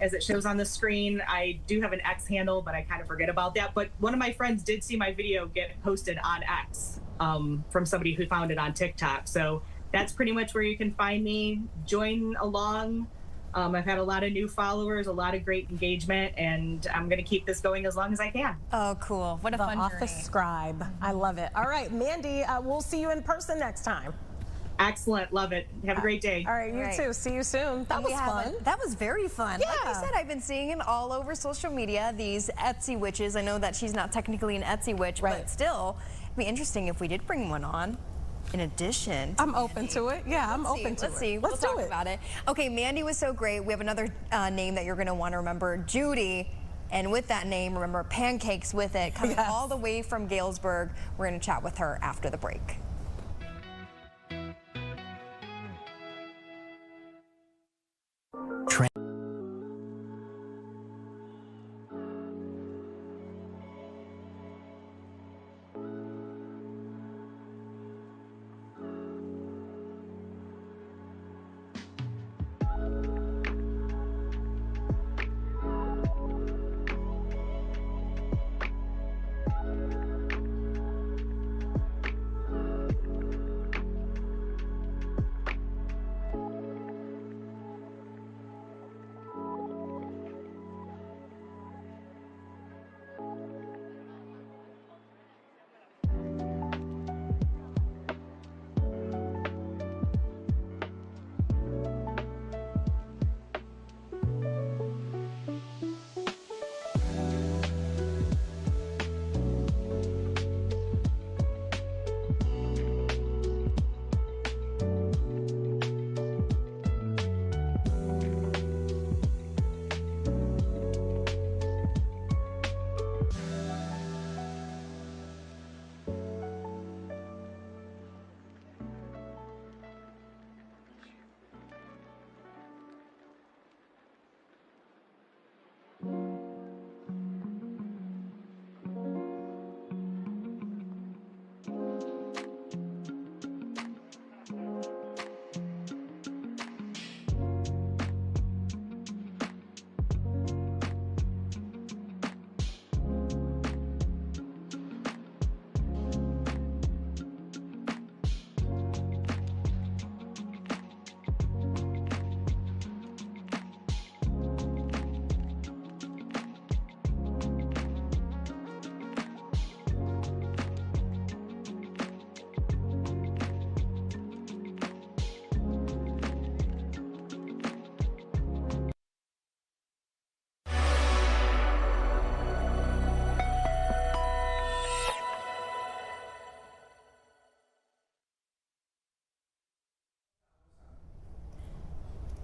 as it shows on the screen. I do have an X handle, but I kind of forget about that. But one of my friends did see my video get posted on X from somebody who found it on TikTok. So that's pretty much where you can find me. Join along. I've had a lot of new followers, a lot of great engagement, and I'm going to keep this going as long as I can. Oh, cool. What a fun journey. The office scribe. I love it. All right, Mandy, we'll see you in person next time. Excellent. Love it. Have a great day. All right, you too. See you soon. That was fun. That was very fun. Yeah. Like I said, I've been seeing it all over social media, these Etsy witches. I know that she's not technically an Etsy witch, but still, it'd be interesting if we did bring one on. In addition to I'm open to it. Yeah, I'm open to it. Let's see. Let's talk about it. Okay, Mandy was so great. We have another name that you're going to want to remember, Judy. And with that name, remember pancakes with it, coming all the way from Galesburg. We're going to chat with her after the break.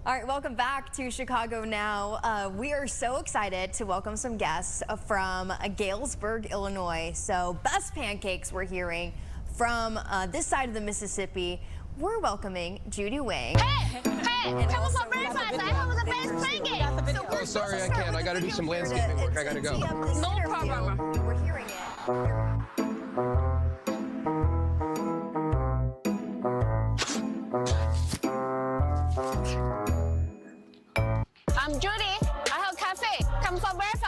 All right, welcome back to Chicago Now. We are so excited to welcome some guests from Galesburg, Illinois. So best pancakes we're hearing from this side of the Mississippi. We're welcoming Judy Wang. Hey, come on for breakfast. I have the best pancake. Oh, sorry, I can't. I got to do some landscaping work. I got to go. No problem. We're hearing it. I'm Judy. I have cafe. Come for breakfast.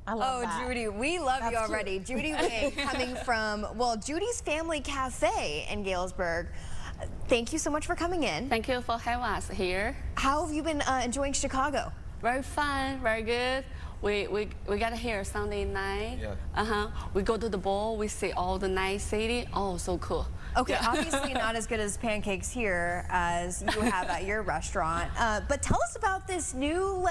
I love that. Judy, we love you already. Judy Wang coming from, well, Judy's Family Cafe in Galesburg. thank you so much for coming in. Thank you for having us here. How have you been enjoying Chicago? Very fun, very good. We got here Sunday night. Yeah. We go to the ball. We see all the nice city. Oh, so cool. Okay, Yeah. obviously not as good as pancakes here as you have at your restaurant. But tell us about this new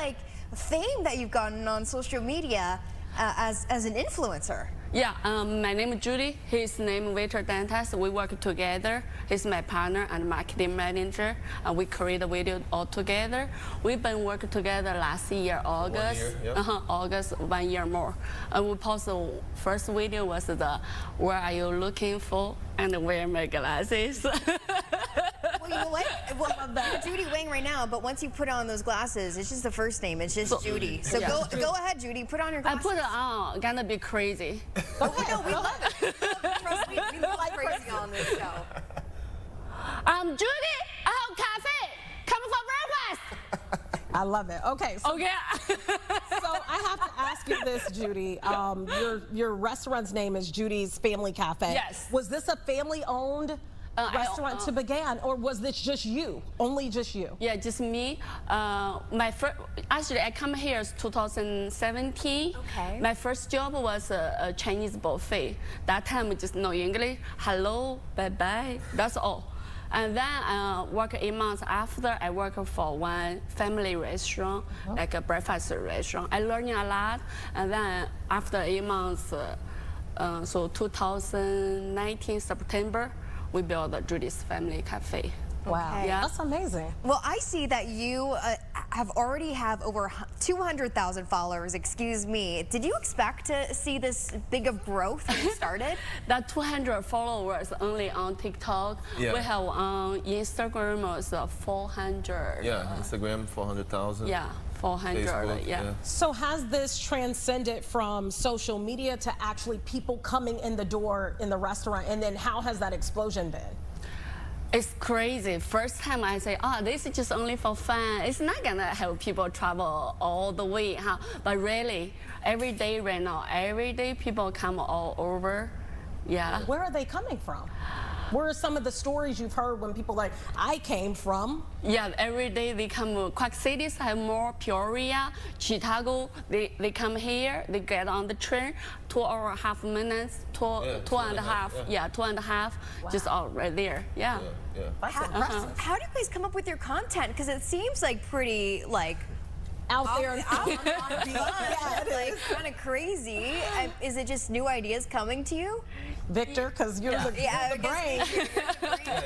fame that you've gotten on social media as an influencer. Yeah, my name is Judy. His name is Victor Dantas. We work together. He's my partner and marketing manager. And we create a video all together. We've been working together last year, August. 1 year, yep. August, 1 year more. And we posted the first video was the "Where are you looking for?" and wear my glasses. Well, you know what? Well, you're Judy Wang right now, but once you put on those glasses, it's just the first name. It's just Judy. So Yeah. go ahead, Judy. Put on your I glasses. put it on. Gonna be crazy. Oh, no, we love it. Trust me, we love crazy on this show. Judy, I have cafe. Coming for breakfast. I love it. Okay. So, Okay. so I have to ask you this, Judy. Your restaurant's name is Judy's Family Cafe. Yes. Was this a family-owned restaurant to begin, or was this just you? Only just you? Yeah, just me. Actually, I come here in 2017. Okay. My first job was a Chinese buffet. That time we just know English. Hello, bye bye. That's all. And then work 8 months after, I work for one family restaurant, like a breakfast restaurant. I learned a lot. And then after 8 months, so 2019 September, we built the Judy's Family Cafe. Wow, Yeah. that's amazing. Well, I see that you already have over 200,000 followers. Excuse me. Did you expect to see this big of growth when you started? That 200 followers only on TikTok. Yeah. We have on Instagram was 400. Yeah, Instagram 400,000. Yeah, 400. Facebook, Yeah. So has this transcended from social media to actually people coming in the door in the restaurant, and then how has that explosion been? It's crazy. First time I say, oh, this is just only for fun. It's not gonna help people travel all the way, huh? But really, every day right now, every day people come all over. Yeah. Where are they coming from? Where are some of the stories you've heard when people like, I came from? Yeah, every day they come. Quack cities have more. Peoria, Chicago, they come here, they get on the train, 2.5 minutes, two and a half. Yeah, 2.5, just all right there. Yeah. That's impressive. How do you guys come up with your content? Because it seems pretty out there and kind of crazy. Is it just new ideas coming to you? Victor, because you're the brain.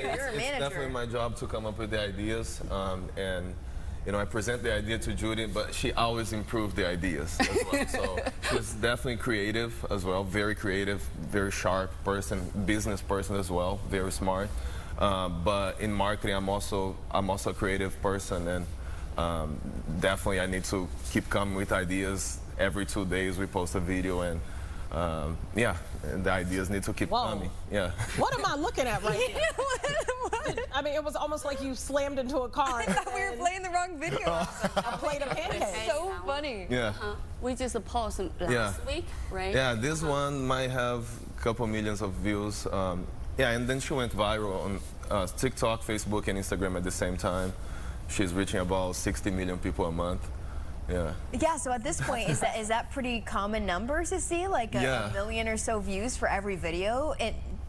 You're a manager. It's definitely my job to come up with the ideas, and you know, I present the idea to Judy, but she always improves the ideas as well. So she's definitely creative as well, very creative, very sharp person, business person as well, very smart. But in marketing, I'm also a creative person, and definitely I need to keep coming with ideas. Every 2 days we post a video, and yeah, and the ideas need to keep coming. Yeah. What am I looking at right here? I mean, it was almost like you slammed into a car. I thought we were playing the wrong video. A plate of pancakes. So funny. Yeah. We just posted last week, right? Yeah, this one might have a couple millions of views. Yeah, and then she went viral on TikTok, Facebook, and Instagram at the same time. She's reaching about 60 million people a month. Yeah. Yeah, so at this point, is that pretty common numbers to see? Like a million or so views for every video?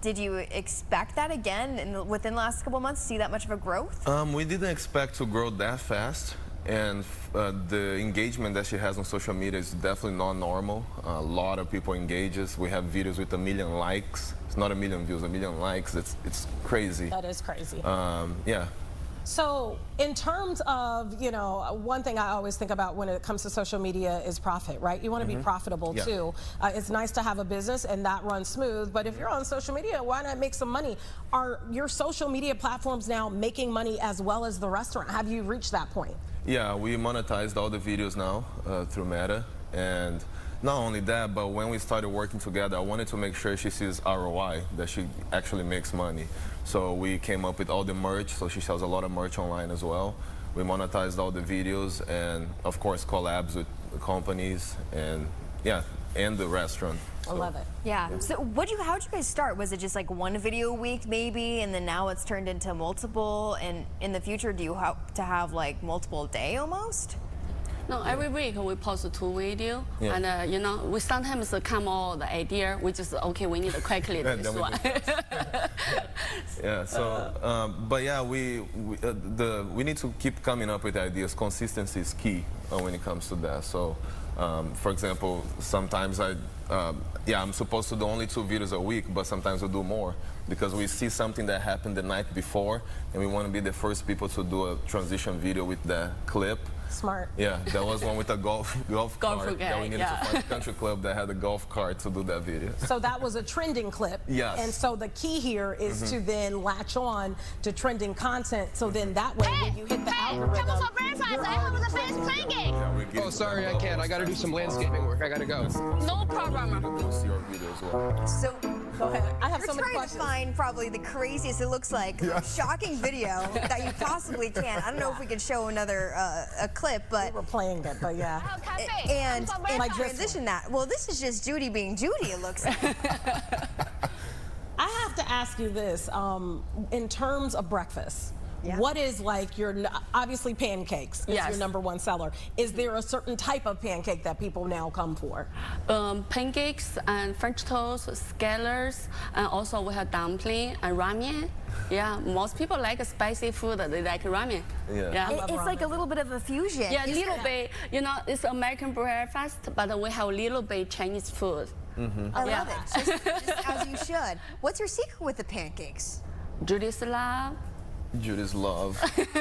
Did you expect that again within the last couple of months to see that much of a growth? We didn't expect to grow that fast. And the engagement that she has on social media is definitely not normal. A lot of people engages. We have videos with 1 million likes. It's not 1 million views, 1 million likes. It's crazy. That is crazy. Yeah. So in terms of, you know, one thing I always think about when it comes to social media is profit, right? You want to be profitable too. It's nice to have a business and that runs smooth, but if you're on social media, why not make some money? Are your social media platforms now making money as well as the restaurant? Have you reached that point? Yeah, we monetized all the videos now through Meta, and not only that, but when we started working together, I wanted to make sure she sees ROI, that she actually makes money. So we came up with all the merch, so she sells a lot of merch online as well. We monetized all the videos and, of course, collabs with companies, and yeah, and the restaurant. I love it. Yeah. So how'd you guys start? Was it just like one video a week maybe, and then now it's turned into multiple? And in the future, do you hope to have like multiple a day almost? No, every week we post 2 videos, and you know, we sometimes come all the idea. We just okay, we need to quickly this one. Yeah. So, but yeah, we need to keep coming up with ideas. Consistency is key when it comes to that. So, for example, sometimes I'm supposed to do only 2 videos a week, but sometimes we do more because we see something that happened the night before, and we want to be the first people to do a transition video with that clip. Smart. Yeah, there was one with a golf cart that we needed to find a country club that had a golf cart to do that video. So that was a trending clip. Yes. And so the key here is to then latch on to trending content. So then that way when you hit the algorithm. Come for breakfast. I have the best pancakes. Oh, sorry, I can't. I got to do some landscaping work. I got to go. No problem. So go ahead. I have you're so many trying questions. to find probably the craziest, it looks like, shocking video that you possibly can. I don't know if we could show another a clip, but we were playing it, but yeah. And Like transition that. Well, this is just Judy being Judy, it looks like. I have to ask you this, in terms of breakfast. What is like your, obviously pancakes is your #1 seller. Is there a certain type of pancake that people now come for? Pancakes and French toast, scallops, and also we have dumpling and ramen. Yeah, most people like spicy food. They like ramen. Yeah. It's like a little bit of a fusion. Yeah, a little bit. You know, it's American breakfast, but we have a little bit Chinese food. I love it. Just as you should. What's your secret with the pancakes? Judy's love. Judy's love. Give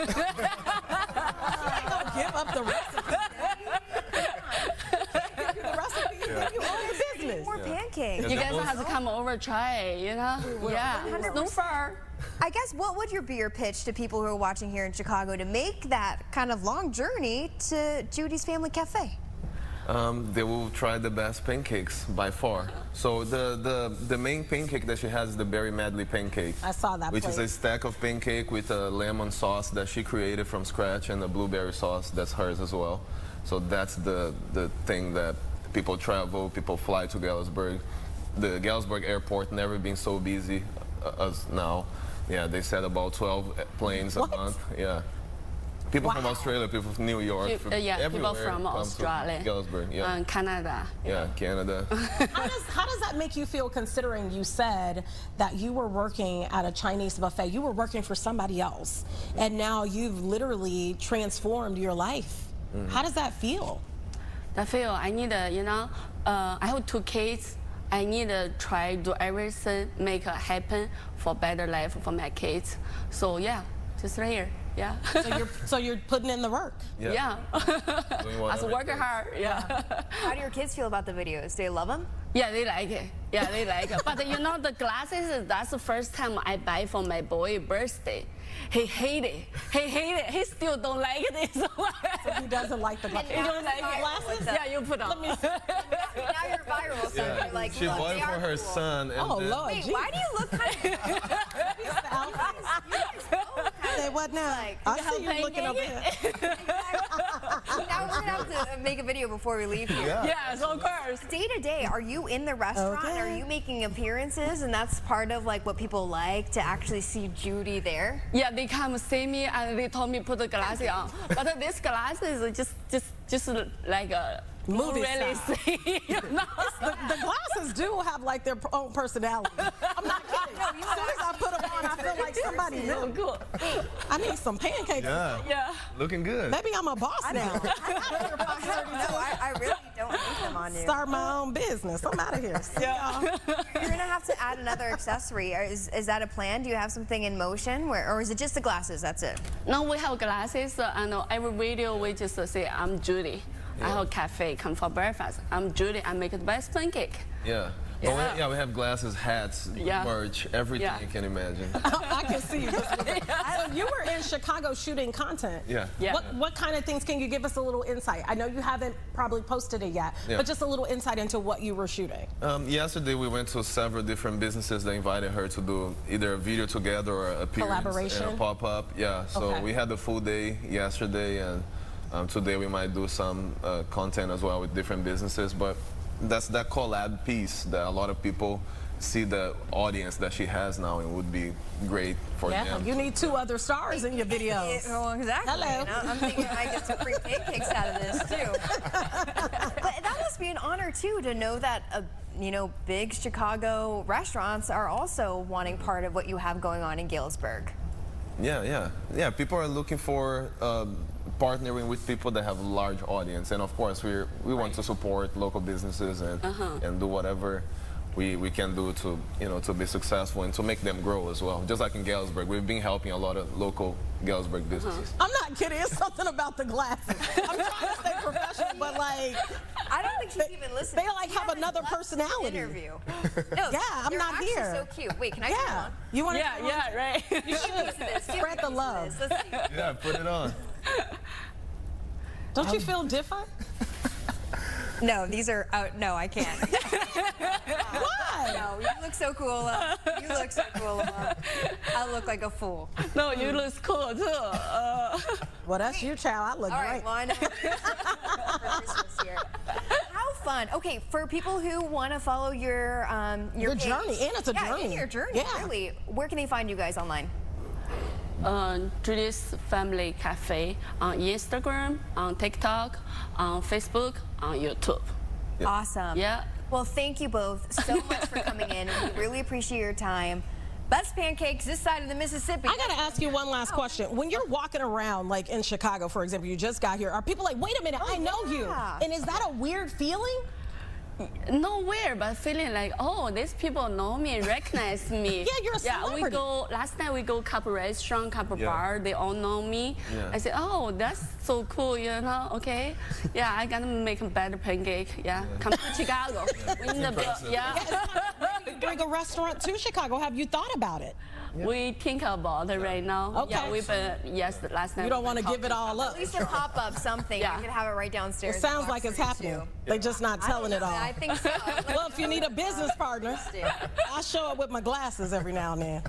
up the recipe. Give you the recipe. You own the business. More pancakes. You guys have to come over try. You know. Yeah. 100%. No far. I guess what would be your pitch to people who are watching here in Chicago to make that kind of long journey to Judy's Family Cafe? They will try the best pancakes by far. So the main pancake that she has is the berry medley pancake. I saw that Which is a stack of pancake with a lemon sauce that she created from scratch and a blueberry sauce that's hers as well. So that's the thing that people travel, people fly to Galesburg. The Galesburg airport never been so busy as now. Yeah, they said about 12 planes a month. Yeah. People from Australia, people from New York, from people from Australia, Galesburg, Canada. Yeah, Canada. How does that make you feel, considering you said that you were working at a Chinese buffet, you were working for somebody else, and now you've literally transformed your life? How does that feel? I feel I need to, you know, I have 2 kids. I need to try to do everything, make it happen for better life for my kids. So yeah, just right here. Yeah. So you're putting in the work. Yeah. I was working hard. Yeah. How do your kids feel about the videos? Do they love them? Yeah, they like it. Yeah, they like it. But you know, the glasses, that's the first time I buy for my boy's birthday. He hate it. He hate it. He still don't like it. So he doesn't like the glasses. He don't like glasses? Yeah, you put on. Now you're viral, so you're like, she bought it for her son. And Lord. Wait, why do you look kind Say what now? I see you looking over here. Now we're gonna have to make a video before we leave here. Yes, of course. Day to day, are you in the restaurant? Okay. Are you making appearances? And that's part of like what people like, to actually see Judy there? Yeah, they come see me and they told me put the glasses on. But this glasses is just like a movie really style. see, you know? The glasses do have like their own personality. I'm not kidding. As soon as I put them on, I feel like somebody new. Cool. I need some pancakes. Yeah. Looking good. Maybe I'm a boss now. I really don't need them on you. Start my own business. I'm out of here. You're gonna have to add another accessory. Is that a plan? Do you have something in motion, or is it just the glasses? That's it? No, we have glasses, and every video we just say, I'm Judy. I have a cafe, come for breakfast. I'm Judy, I make the best pancake. Yeah. Yeah. We have glasses, hats, merch, everything you can imagine. I can see you. So you were in Chicago shooting content. Yeah. What kind of things, can you give us a little insight? I know you haven't probably posted it yet, but just a little insight into what you were shooting. Yesterday we went to several different businesses that invited her to do either a video together or a appearance collaboration and a pop-up. Yeah. So we had a full day yesterday, and today we might do some content as well with different businesses, but that's that collab piece that a lot of people see the audience that she has now, and would be great for them. You need 2 other stars in your videos. Well, exactly. Hello. I'm thinking I get some free pancakes out of this too. But that must be an honor too to know that you know, big Chicago restaurants are also wanting part of what you have going on in Galesburg. Yeah. People are looking for partnering with people that have a large audience, and of course we want to support local businesses and do whatever we can do to, you know, to be successful and to make them grow as well. Just like in Galesburg, we've been helping a lot of local Galesburg businesses. I'm not kidding. It's something about the glasses. I'm trying to stay professional, but like, I don't think she's even listening. They like have another personality. Interview. No, yeah, I'm not actually here. So cute. Wait, can I turn it on? You want to? Yeah, right. You should spread the love. Let's see. Yeah, put it on. Don't you feel different? No, these are no, I can't. Why? No, you look so cool. You look so cool. I look like a fool. No, you look cool too. Well, that's you, child. I look All great. right, well, I know for Christmas here. How fun. Okay, for people who want to follow your page, journey, and it's a journey. Yeah, your journey. Yeah. Really, where can they find you guys online? Judy's Family Cafe on Instagram, on TikTok, on Facebook, on YouTube. Awesome. Yeah. Well, thank you both so much for coming in. We really appreciate your time. Best pancakes this side of the Mississippi. I gotta ask you one last question. When you're walking around, like in Chicago, for example, you just got here, are people like, wait a minute, I know you? And is that a weird feeling? No weird, but feeling like, oh, these people know me, recognize me. Yeah, you're a celebrity. Yeah, we go, last night we go couple restaurant, couple bar, they all know me. I said, oh, that's so cool, you know, okay. Yeah, I gotta make a better pancake. Yeah, come to Chicago. Bring a restaurant to Chicago. Have you thought about it? We think about it right now. Okay. Yeah, we've been, last night. You don't want to give it all up. At least a pop-up something. Yeah. You could have it right downstairs. It sounds like it's happening. They're just not telling it all. I think so. Well, if you need a business partner, I show up with my glasses every now and then.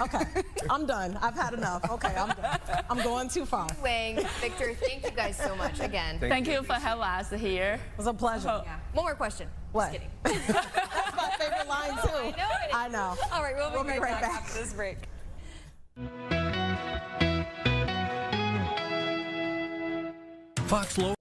Okay, I'm done. I've had enough. Okay, I'm done. I'm going too far. Wang, Victor, thank you guys so much again. Thank you for having us here. It was a pleasure. Yeah. One more question. What? Just kidding. That's my favorite line too. I know. All right, we'll be right back after this break. Fox Low.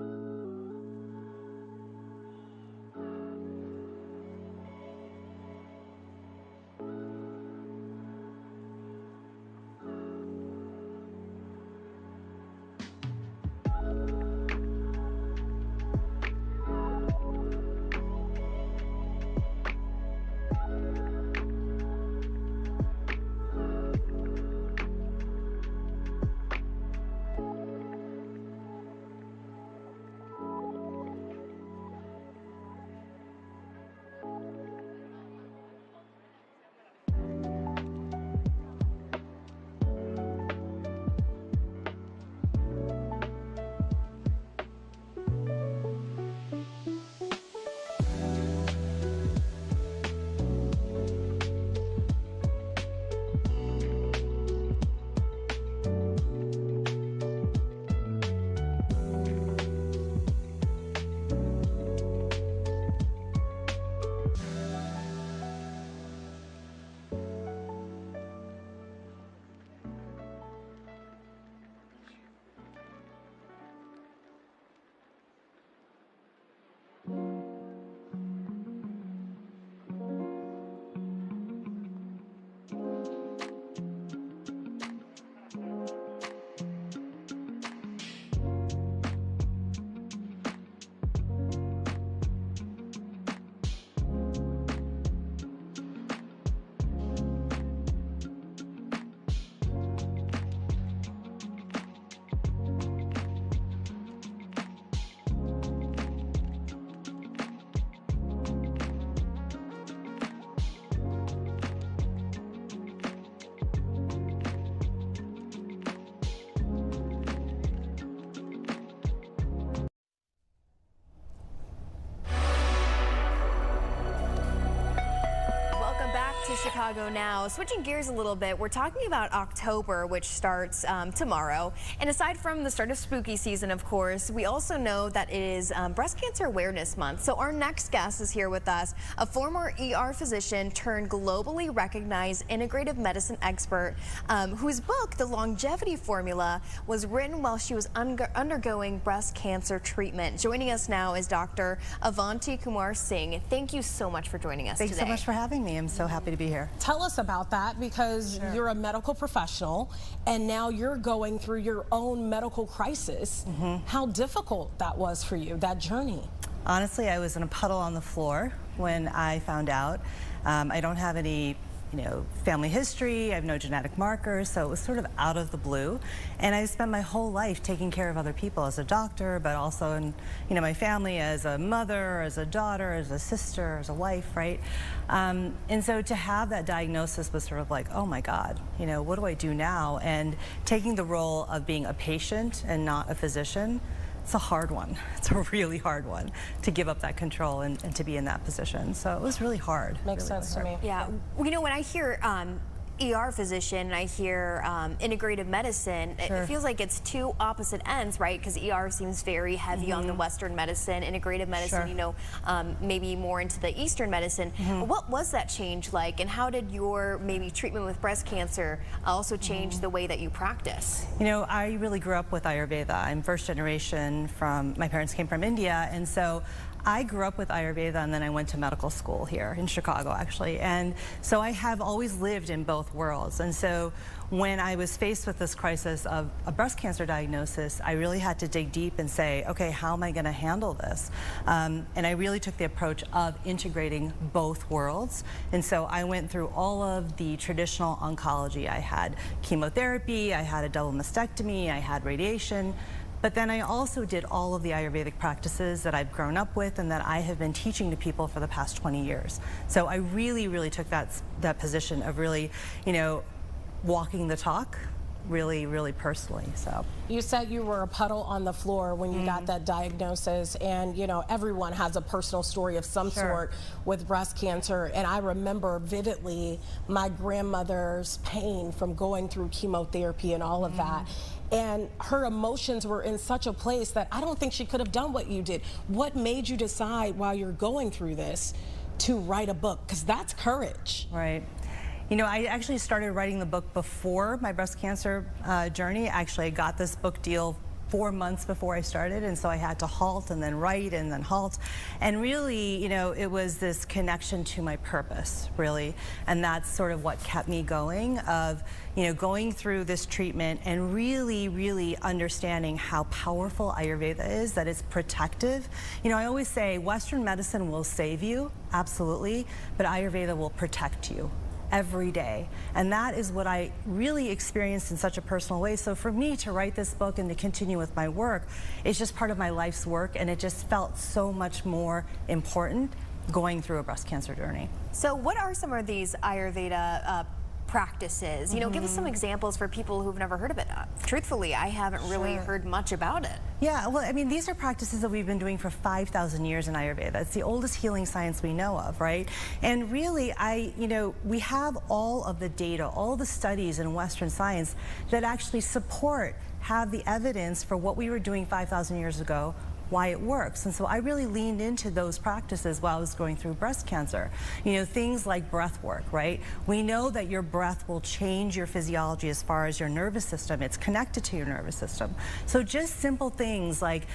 to Chicago Now. Switching gears a little bit, we're talking about October, which starts tomorrow. And aside from the start of spooky season, of course, we also know that it is Breast Cancer Awareness Month. So our next guest is here with us, a former ER physician turned globally recognized integrative medicine expert whose book, The Longevity Formula, was written while she was undergoing breast cancer treatment. Joining us now is Dr. Avanti Kumar Singh. Thank you so much for joining us today. Thanks so much for having me. I'm so happy to be here. Tell us about that, because you're a medical professional and now you're going through your own medical crisis. How difficult that was for you, that journey? Honestly, I was in a puddle on the floor when I found out. I don't have any family history, I have no genetic markers, so it was sort of out of the blue. And I spent my whole life taking care of other people as a doctor, but also in my family as a mother, as a daughter, as a sister, as a wife, right? And so to have that diagnosis was sort of like, oh my God, what do I do now? And taking the role of being a patient and not a physician, it's a hard one. It's a really hard one to give up that control and to be in that position. So it was really hard. Makes sense to me. Yeah. When I hear ER physician and I hear integrative medicine, it feels like it's two opposite ends, right? Because ER seems very heavy on the Western medicine, integrative medicine, maybe more into the Eastern medicine. What was that change like, and how did your maybe treatment with breast cancer also change the way that you practice? I really grew up with Ayurveda. I'm first generation my parents came from India, and so I grew up with Ayurveda, and then I went to medical school here in Chicago, actually. And so I have always lived in both worlds. And so when I was faced with this crisis of a breast cancer diagnosis, I really had to dig deep and say, okay, how am I going to handle this? And I really took the approach of integrating both worlds. And so I went through all of the traditional oncology. I had chemotherapy, I had a double mastectomy, I had radiation. But then I also did all of the Ayurvedic practices that I've grown up with and that I have been teaching to people for the past 20 years. So I really, really took that position of really, walking the talk, really, really personally. So you said you were a puddle on the floor when you got that diagnosis, and everyone has a personal story of some sort with breast cancer. And I remember vividly my grandmother's pain from going through chemotherapy and all of that. And her emotions were in such a place that I don't think she could have done what you did. What made you decide while you're going through this to write a book? Because that's courage. Right. I actually started writing the book before my breast cancer journey. Actually, I got this book deal 4 months before I started, and so I had to halt and then write and then halt. And really, it was this connection to my purpose, really. And that's sort of what kept me going, of, going through this treatment and really, really understanding how powerful Ayurveda is, that it's protective. I always say Western medicine will save you, absolutely, but Ayurveda will protect you every day. And that is what I really experienced in such a personal way. So for me to write this book and to continue with my work, it's just part of my life's work, and it just felt so much more important going through a breast cancer journey. So what are some of these Ayurveda practices? Give us some examples for people who've never heard of it. Truthfully, I haven't really heard much about it. Yeah, well, these are practices that we've been doing for 5,000 years in Ayurveda. It's the oldest healing science we know of, right? And really, we have all of the data, all the studies in Western science that actually have the evidence for what we were doing 5,000 years ago, why it works. And so I really leaned into those practices while I was going through breast cancer. Things like breath work, right? We know that your breath will change your physiology as far as your nervous system. It's connected to your nervous system. So just simple things like,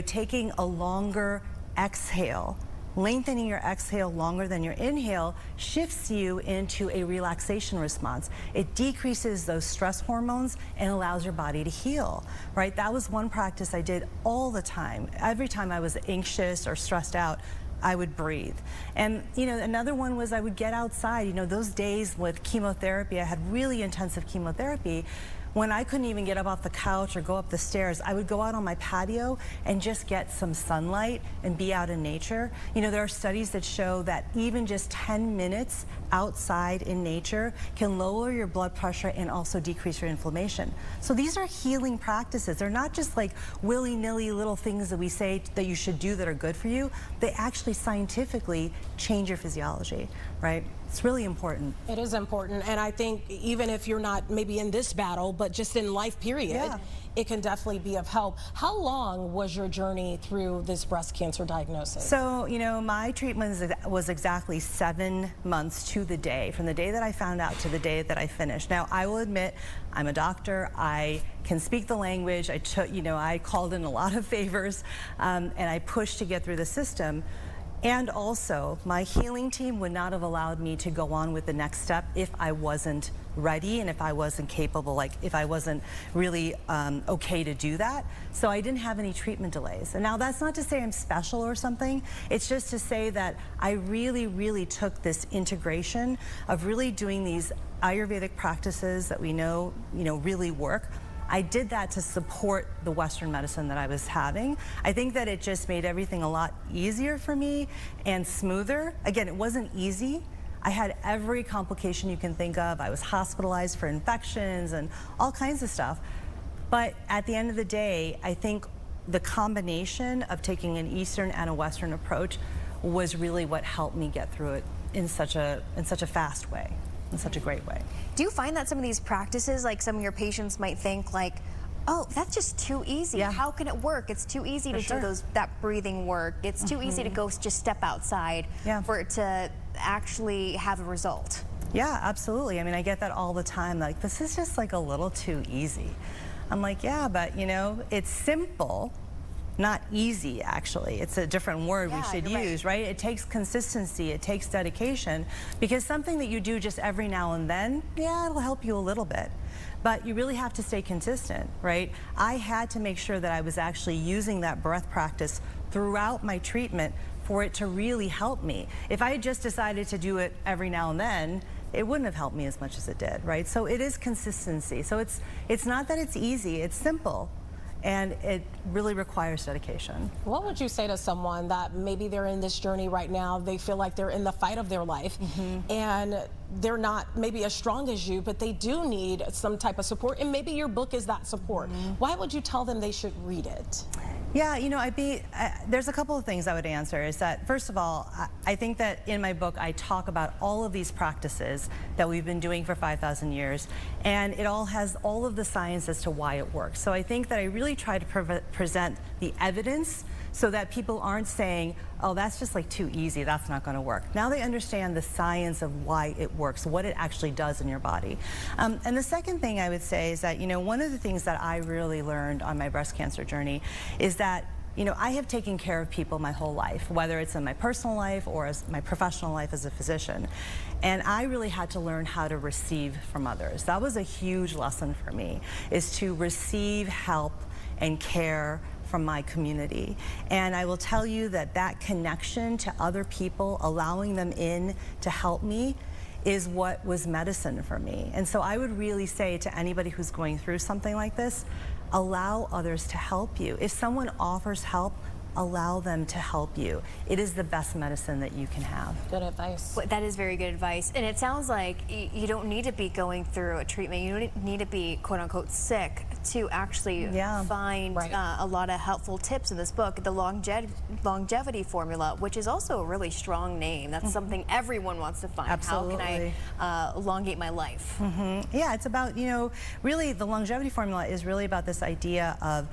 taking a longer exhale, lengthening your exhale longer than your inhale shifts you into a relaxation response. It decreases those stress hormones and allows your body to heal, right? That was one practice I did all the time. Every time I was anxious or stressed out, I would breathe. And another one was I would get outside. Those days with chemotherapy, I had really intensive chemotherapy. when I couldn't even get up off the couch or go up the stairs, I would go out on my patio and just get some sunlight and be out in nature. You know, there are studies that show that even just 10 minutes outside in nature can lower your blood pressure and also decrease your inflammation. So these are healing practices. They're not just like willy-nilly little things that we say that you should do that are good for you. They actually scientifically change your physiology, right? It's really important. It is important, and I think even if you're not maybe in this battle, but just in life period, it can definitely be of help. How long was your journey through this breast cancer diagnosis? So, you know, my treatment was exactly 7 months to the day, from the day that I found out to the day that I finished. Now, I will admit, I'm a doctor. I can speak the language. I called in a lot of favors, and I pushed to get through the system. And also, my healing team would not have allowed me to go on with the next step if I wasn't ready and if I wasn't capable, like if I wasn't really okay to do that. So I didn't have any treatment delays. And now that's not to say I'm special or something. It's just to say that I really, really took this integration of really doing these Ayurvedic practices that we know, really work. I did that to support the Western medicine that I was having. I think that it just made everything a lot easier for me and smoother. Again, it wasn't easy. I had every complication you can think of. I was hospitalized for infections and all kinds of stuff. But at the end of the day, I think the combination of taking an Eastern and a Western approach was really what helped me get through it in such a fast way. In such a great way. Do you find that some of these practices, like some of your patients might think like, oh, that's just too easy. Yeah. How can it work? It's too easy to do that breathing work. It's too easy to go just step outside for it to actually have a result. Yeah, absolutely. I mean, I get that all the time. Like, this is just like a little too easy. I'm like, yeah, but it's simple. Not easy, actually. It's a different word we should use, right? It takes consistency, it takes dedication, because something that you do just every now and then, it'll help you a little bit. But you really have to stay consistent, right? I had to make sure that I was actually using that breath practice throughout my treatment for it to really help me. If I had just decided to do it every now and then, it wouldn't have helped me as much as it did, right? So it is consistency. So it's not that it's easy, it's simple. And it really requires dedication. What would you say to someone that maybe they're in this journey right now, they feel like they're in the fight of their life, and they're not maybe as strong as you, but they do need some type of support, and maybe your book is that support. Why would you tell them they should read it? Yeah, there's a couple of things I would answer. Is that, first of all, I think that in my book I talk about all of these practices that we've been doing for 5,000 years, and it all has all of the science as to why it works. So I think that I really try to present the evidence so that people aren't saying, oh, that's just like too easy, that's not going to work. Now they understand the science of why it works, what it actually does in your body. And the second thing I would say is that, one of the things that I really learned on my breast cancer journey is that, I have taken care of people my whole life, whether it's in my personal life or as my professional life as a physician. And I really had to learn how to receive from others. That was a huge lesson for me, is to receive help and care from my community. And I will tell you that that connection to other people, allowing them in to help me, is what was medicine for me. And so I would really say to anybody who's going through something like this, allow others to help you. If someone offers help, allow them to help you. It is the best medicine that you can have. Good advice. Well, that is very good advice. And it sounds like you don't need to be going through a treatment. You don't need to be, quote unquote, sick to actually find a lot of helpful tips in this book. The longevity formula, which is also a really strong name. That's something everyone wants to find. Absolutely. How can I elongate my life? Yeah, it's about, really the longevity formula is really about this idea of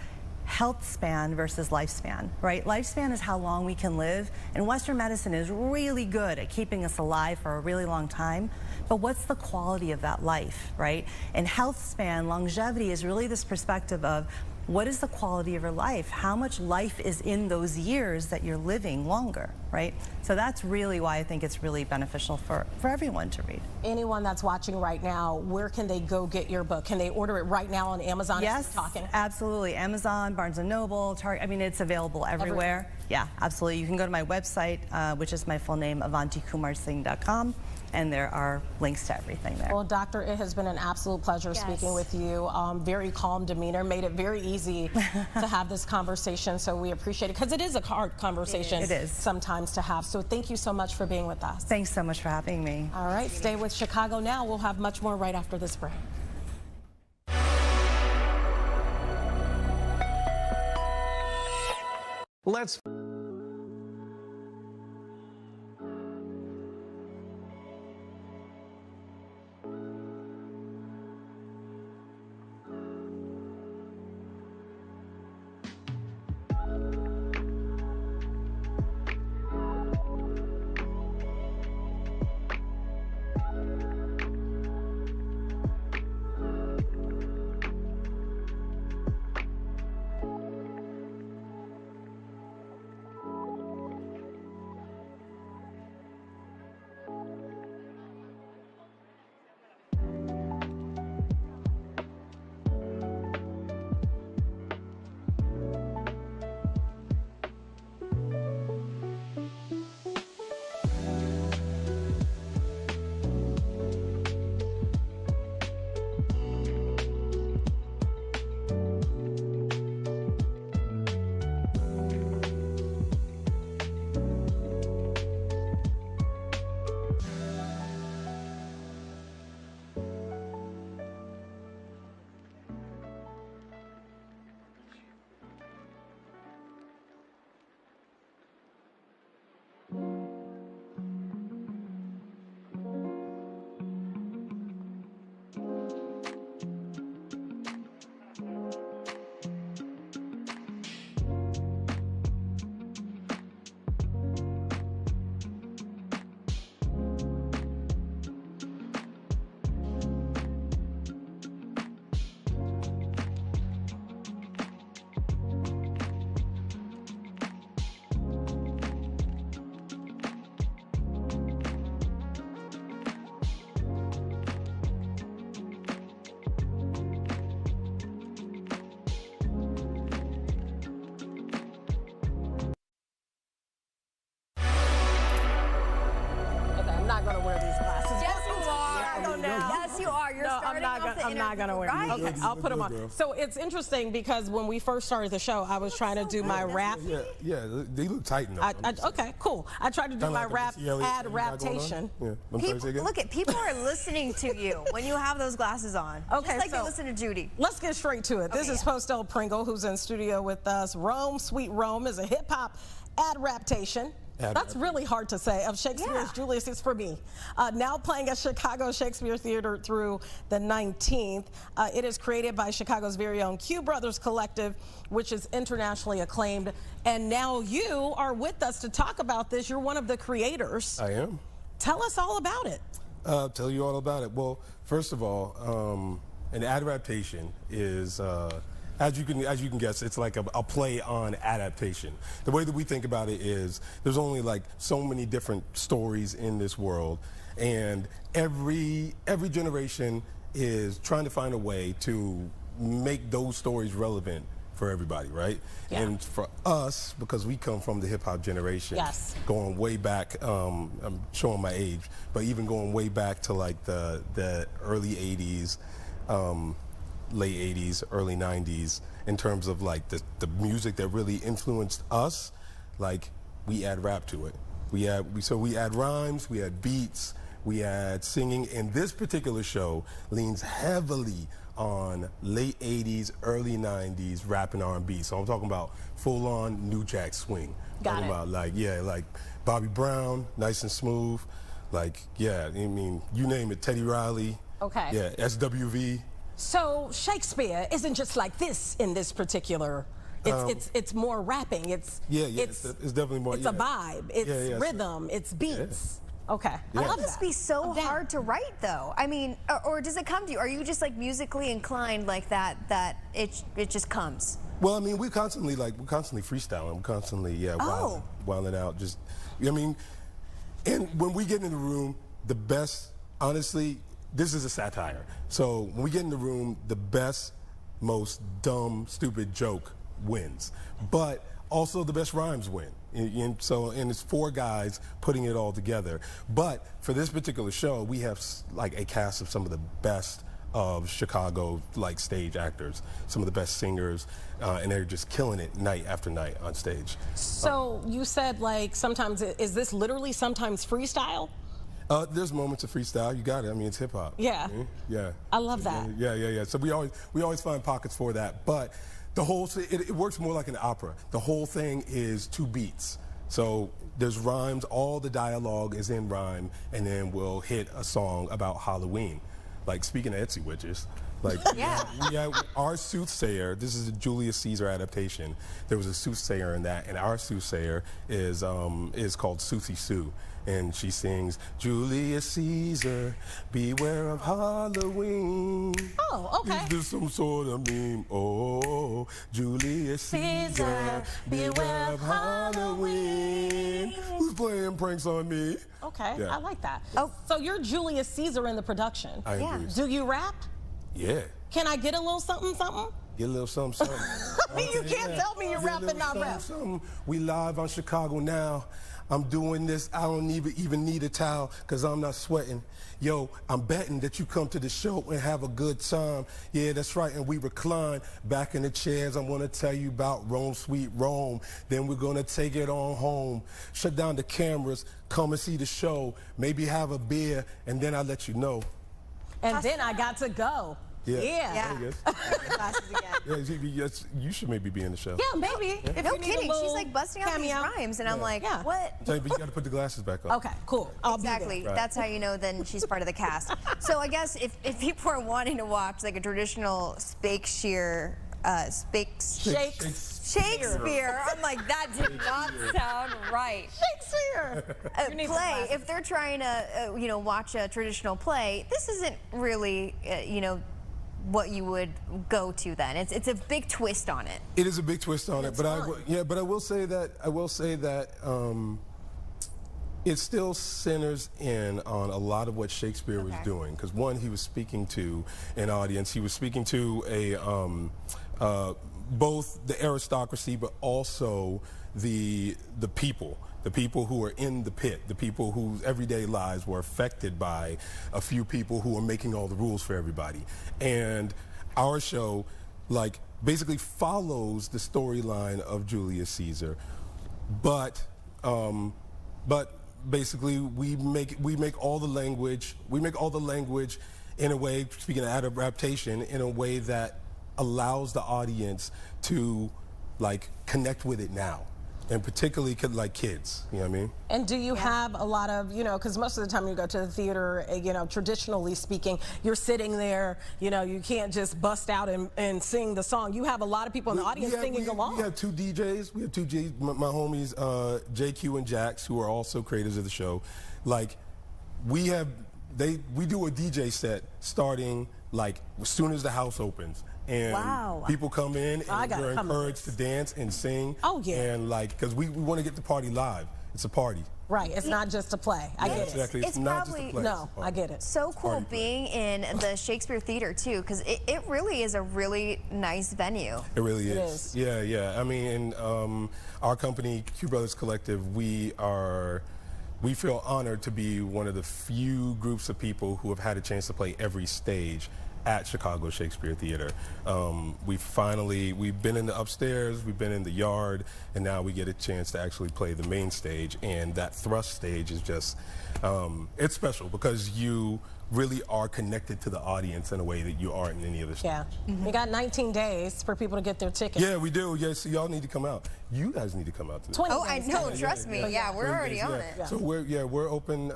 health span versus lifespan, right? Lifespan is how long we can live, and Western medicine is really good at keeping us alive for a really long time, but what's the quality of that life, right? And health span, longevity, is really this perspective of what is the quality of your life? How much life is in those years that you're living longer, right? So that's really why I think it's really beneficial for everyone to read. Anyone that's watching right now, where can they go get your book? Can they order it right now on Amazon? Yes, absolutely. Amazon, Barnes & Noble, Target. I mean, it's available everywhere. Yeah, absolutely. You can go to my website, which is my full name, avantikumarsingh.com, and there are links to everything there. Well, Doctor, it has been an absolute pleasure speaking with you. Very calm demeanor, made it very easy to have this conversation, so we appreciate it, because it is a hard conversation it is sometimes to have. So thank you so much for being with us. Thanks so much for having me. All right, stay with Chicago Now. We'll have much more right after this break. Let's I'm not gonna wear them. Okay, I'll put them on. So it's interesting because when we first started the show, I was trying to do my rap. Yeah, they look tight enough. Okay, cool. I tried to do my rap add-rap-tation. People are listening to you when you have those glasses on. Okay, just like they listen to Judy. Let's get straight to it. This is Postel Pringle, who's in studio with us. Rome, Sweet Rome is a hip-hop add-rap-tation. That's really hard to say. Of Shakespeare's Julius, it's for me. Now playing at Chicago Shakespeare Theater through the 19th. It is created by Chicago's very own Q Brothers Collective, which is internationally acclaimed. And now you are with us to talk about this. You're one of the creators. I am. Tell us all about it. Tell you all about it. Well, first of all, an add-rap-tation is as you can guess, it's like a play on adaptation. The way that we think about it is there's only like so many different stories in this world, and every generation is trying to find a way to make those stories relevant for everybody, right? Yeah. And for us, because we come from the hip hop generation, going way back, I'm showing my age, but even going way back to like the early 80s, late 80s, early 90s, in terms of like the music that really influenced us, like we add rap to it. We add rhymes, we add beats, we add singing, and this particular show leans heavily on late 80s, early 90s rap and R&B. So I'm talking about full-on New Jack Swing. Talking about like Bobby Brown, nice and smooth, like I mean, you name it, Teddy Riley. Okay. Yeah, SWV. So Shakespeare isn't just like this in this particular. It's more rapping. It's definitely more. It's a vibe. It's rhythm. It's beats. Okay. How can this be so hard to write, though? I mean, or does it come to you? Are you just like musically inclined like that? That it just comes. Well, I mean, we're constantly freestyling. We're constantly wilding out. Just, I mean, and when we get in the room, the best, honestly, this is a satire. So when we get in the room, the best, most dumb, stupid joke wins. But also the best rhymes win. And it's 4 guys putting it all together. But for this particular show, we have like a cast of some of the best of Chicago like stage actors, some of the best singers, and they're just killing it night after night on stage. So you said like sometimes, is this literally sometimes freestyle? There's moments of freestyle. You got it. I mean, it's hip hop. Yeah. Yeah. I love that. Yeah. So we always find pockets for that. But the whole it works more like an opera. The whole thing is 2 beats. So there's rhymes. All the dialogue is in rhyme, and then we'll hit a song about Halloween. Like, speaking of Etsy witches, like, our soothsayer, this is a Julius Caesar adaptation. There was a soothsayer in that, and our soothsayer is called Susie Sue. And she sings, Julius Caesar, beware of Halloween. Oh, okay. Is this some sort of meme? Oh, Julius Caesar, beware of Halloween. Who's playing pranks on me? Okay, Yeah. I like that. Oh, so you're Julius Caesar in the production. I agree. Do you rap? Yeah. Can I get a little something, something? Get a little something, something. You can't tell me you're rapping, not rap. Something. We live on Chicago Now. I'm doing this, I don't even need a towel, because I'm not sweating. Yo, I'm betting that you come to the show and have a good time. Yeah, that's right, and we recline back in the chairs. I'm gonna tell you about Rome, sweet Rome. Then we're gonna take it on home. Shut down the cameras, come and see the show. Maybe have a beer, and then I'll let you know. And then I got to go. Yeah. You should maybe be in the show. Yeah, maybe. Yeah. No kidding. She's like busting out these rhymes, and I'm like, what? But you got to put the glasses back on. Okay, cool. Exactly. That's how you know then she's part of the cast. So I guess if people are wanting to watch like a traditional Shakespeare, Shakespeare. I'm like, that did not sound right. Shakespeare. Play. If they're trying to, watch a traditional play, this isn't really, what you would go to then. It's a big twist on it. It is a big twist on it, but I will say that it still centers in on a lot of what Shakespeare was doing. Because one, he was speaking to an audience. He was speaking to both the aristocracy, but also the people. The people who are in the pit, the people whose everyday lives were affected by a few people who are making all the rules for everybody. And our show, like, basically follows the storyline of Julius Caesar, but basically we make all the language in a way, speaking of add-rap-tation, in a way that allows the audience to like connect with it now. And particularly like kids, you know what I mean? And do you have a lot of, because most of the time you go to the theater, traditionally speaking, you're sitting there, you can't just bust out and sing the song. You have a lot of people in the audience singing along. We have 2 DJs. We have 2 DJs, my homies, JQ and Jax, who are also creators of the show. Like, we do a DJ set starting like as soon as the house opens. And people come in and we're encouraged to dance and sing. Oh, yeah. And like, because we want to get the party live. It's a party. Right, it's not just a play. I get it. Exactly, it's not just a play. No, I get it. So cool being in the Shakespeare Theater too, because it really is a really nice venue. It really is. Yeah. I mean, our company, Q Brothers Collective, we feel honored to be one of the few groups of people who have had a chance to play every stage at Chicago Shakespeare Theater. We've been in the upstairs, we've been in the yard, and now we get a chance to actually play the main stage. And that thrust stage is just, it's special because you really are connected to the audience in a way that you aren't in any other stage. Yeah, we got 19 days for people to get their tickets. Yeah, we do. Yeah, so y'all need to come out. You guys need to come out to this. 20 days. I know, trust me. Yeah, we're already on it. So we're open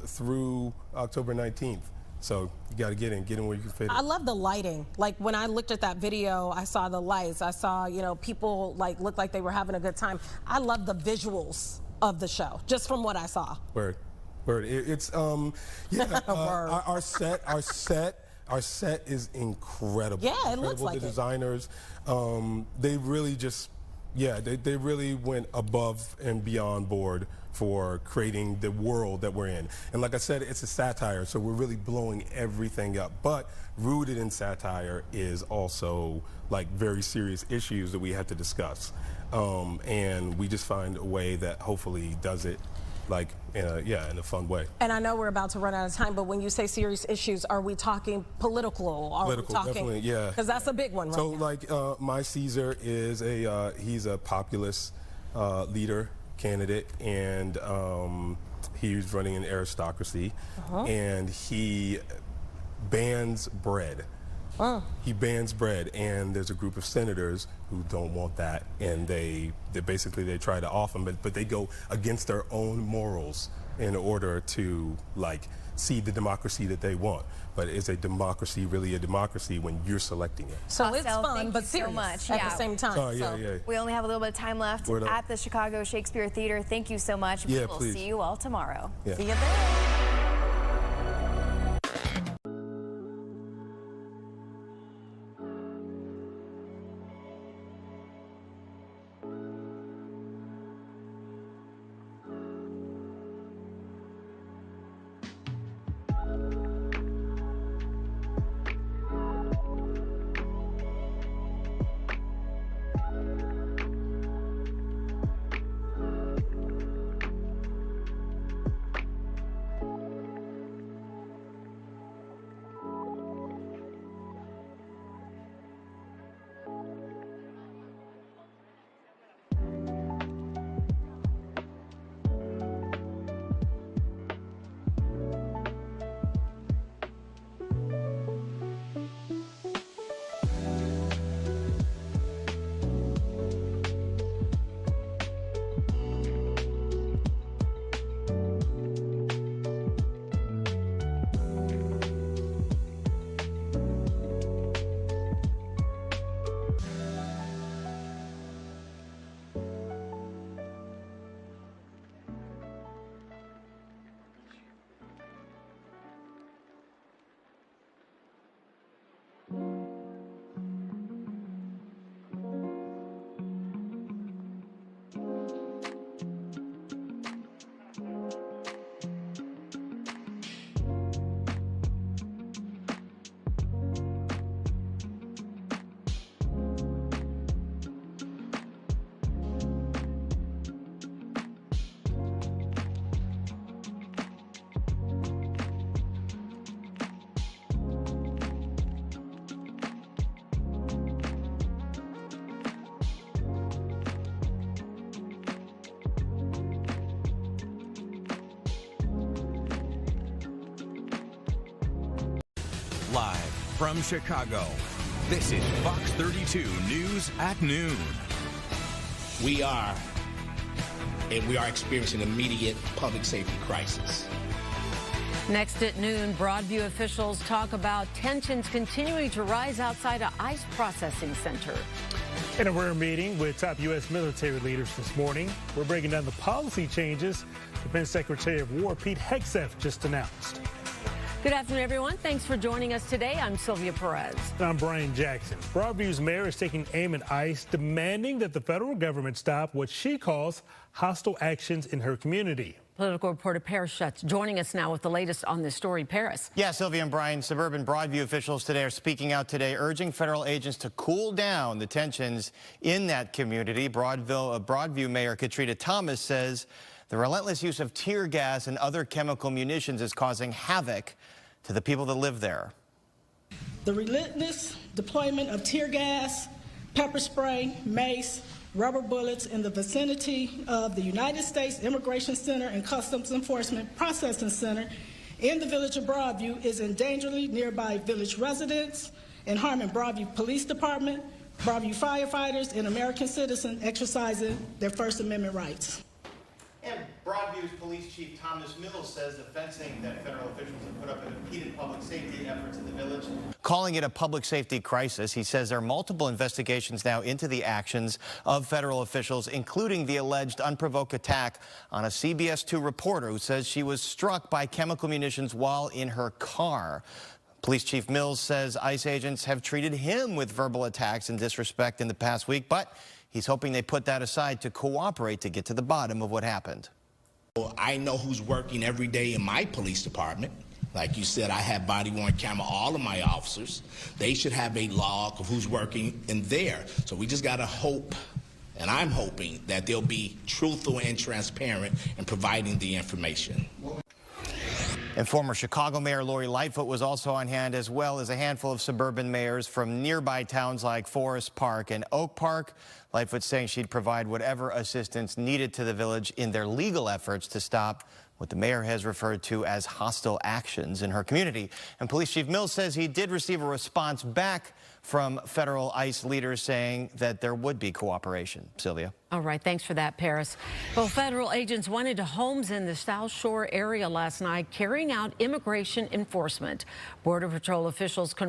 through October 19th. So you got to get in where you can fit in. I love the lighting. Like when I looked at that video, I saw the lights. I saw, people like look like they were having a good time. I love the visuals of the show, just from what I saw. Word. It's our set is incredible. Yeah, it looks like the designers, they really just Yeah, they really went above and beyond board for creating the world that we're in. And like I said, it's a satire, so we're really blowing everything up. But rooted in satire is also like very serious issues that we have to discuss. And we just find a way that hopefully does it like in a fun way. And I know we're about to run out of time, but when you say serious issues, are we talking political? Political, definitely, yeah. Because that's a big one right now. So like my Caesar is he's a populist leader, candidate, and he's running an aristocracy, and he bans bread. He bans bread, and there's a group of senators who don't want that, and they basically try to off him, but they go against their own morals in order to like see the democracy that they want. But is a democracy really a democracy when you're selecting it? So it's fun, but serious so much. at the same time. Yeah. We only have a little bit of time left at the Chicago Shakespeare Theater. Thank you so much. Yeah, we will please. see you all tomorrow. Yeah. See you there. Live from Chicago, this is Fox 32 News at Noon. We are experiencing an immediate public safety crisis. Next at noon, Broadview officials talk about tensions continuing to rise outside an ICE processing center. In a rare meeting with top U.S. military leaders this morning, we're breaking down the policy changes Defense Secretary of War Pete Hegseth just announced. Good afternoon, everyone. Thanks for joining us today. I'm Sylvia Perez. And I'm Brian Jackson. Broadview's mayor is taking aim at ICE, demanding that the federal government stop what she calls hostile actions in her community. Political reporter Paris Schutz joining us now with the latest on this story. Paris. Yeah, Sylvia and Brian, suburban Broadview officials today are speaking out today, urging federal agents to cool down the tensions in that community. Broadview Mayor Katrina Thomas says the relentless use of tear gas and other chemical munitions is causing havoc to the people that live there. The relentless deployment of tear gas, pepper spray, mace, rubber bullets in the vicinity of the United States Immigration Center and Customs Enforcement Processing Center in the village of Broadview is endangering nearby village residents and harming Broadview Police Department, Broadview firefighters, and American citizens exercising their First Amendment rights. And Broadview's Police Chief Thomas Mills says the fencing that federal officials have put up have impeded public safety efforts in the village. Calling it a public safety crisis, he says there are multiple investigations now into the actions of federal officials, including the alleged unprovoked attack on a CBS 2 reporter who says she was struck by chemical munitions while in her car. Police Chief Mills says ICE agents have treated him with verbal attacks and disrespect in the past week, but He's hoping they put that aside to cooperate to get to the bottom of what happened. I know who's working every day in my police department. Like you said, I have body-worn camera, all of my officers. They should have a log of who's working in there. So we just got to hope, and I'm hoping, that they'll be truthful and transparent in providing the information. And former Chicago Mayor Lori Lightfoot was also on hand, as well as a handful of suburban mayors from nearby towns like Forest Park and Oak Park. Lightfoot saying she'd provide whatever assistance needed to the village in their legal efforts to stop what the mayor has referred to as hostile actions in her community. And Police Chief Mills says he did receive a response back from federal ICE leaders saying that there would be cooperation. Sylvia. All right, thanks for that, Paris. Well, federal agents went into homes in the South Shore area last night carrying out immigration enforcement. Border Patrol officials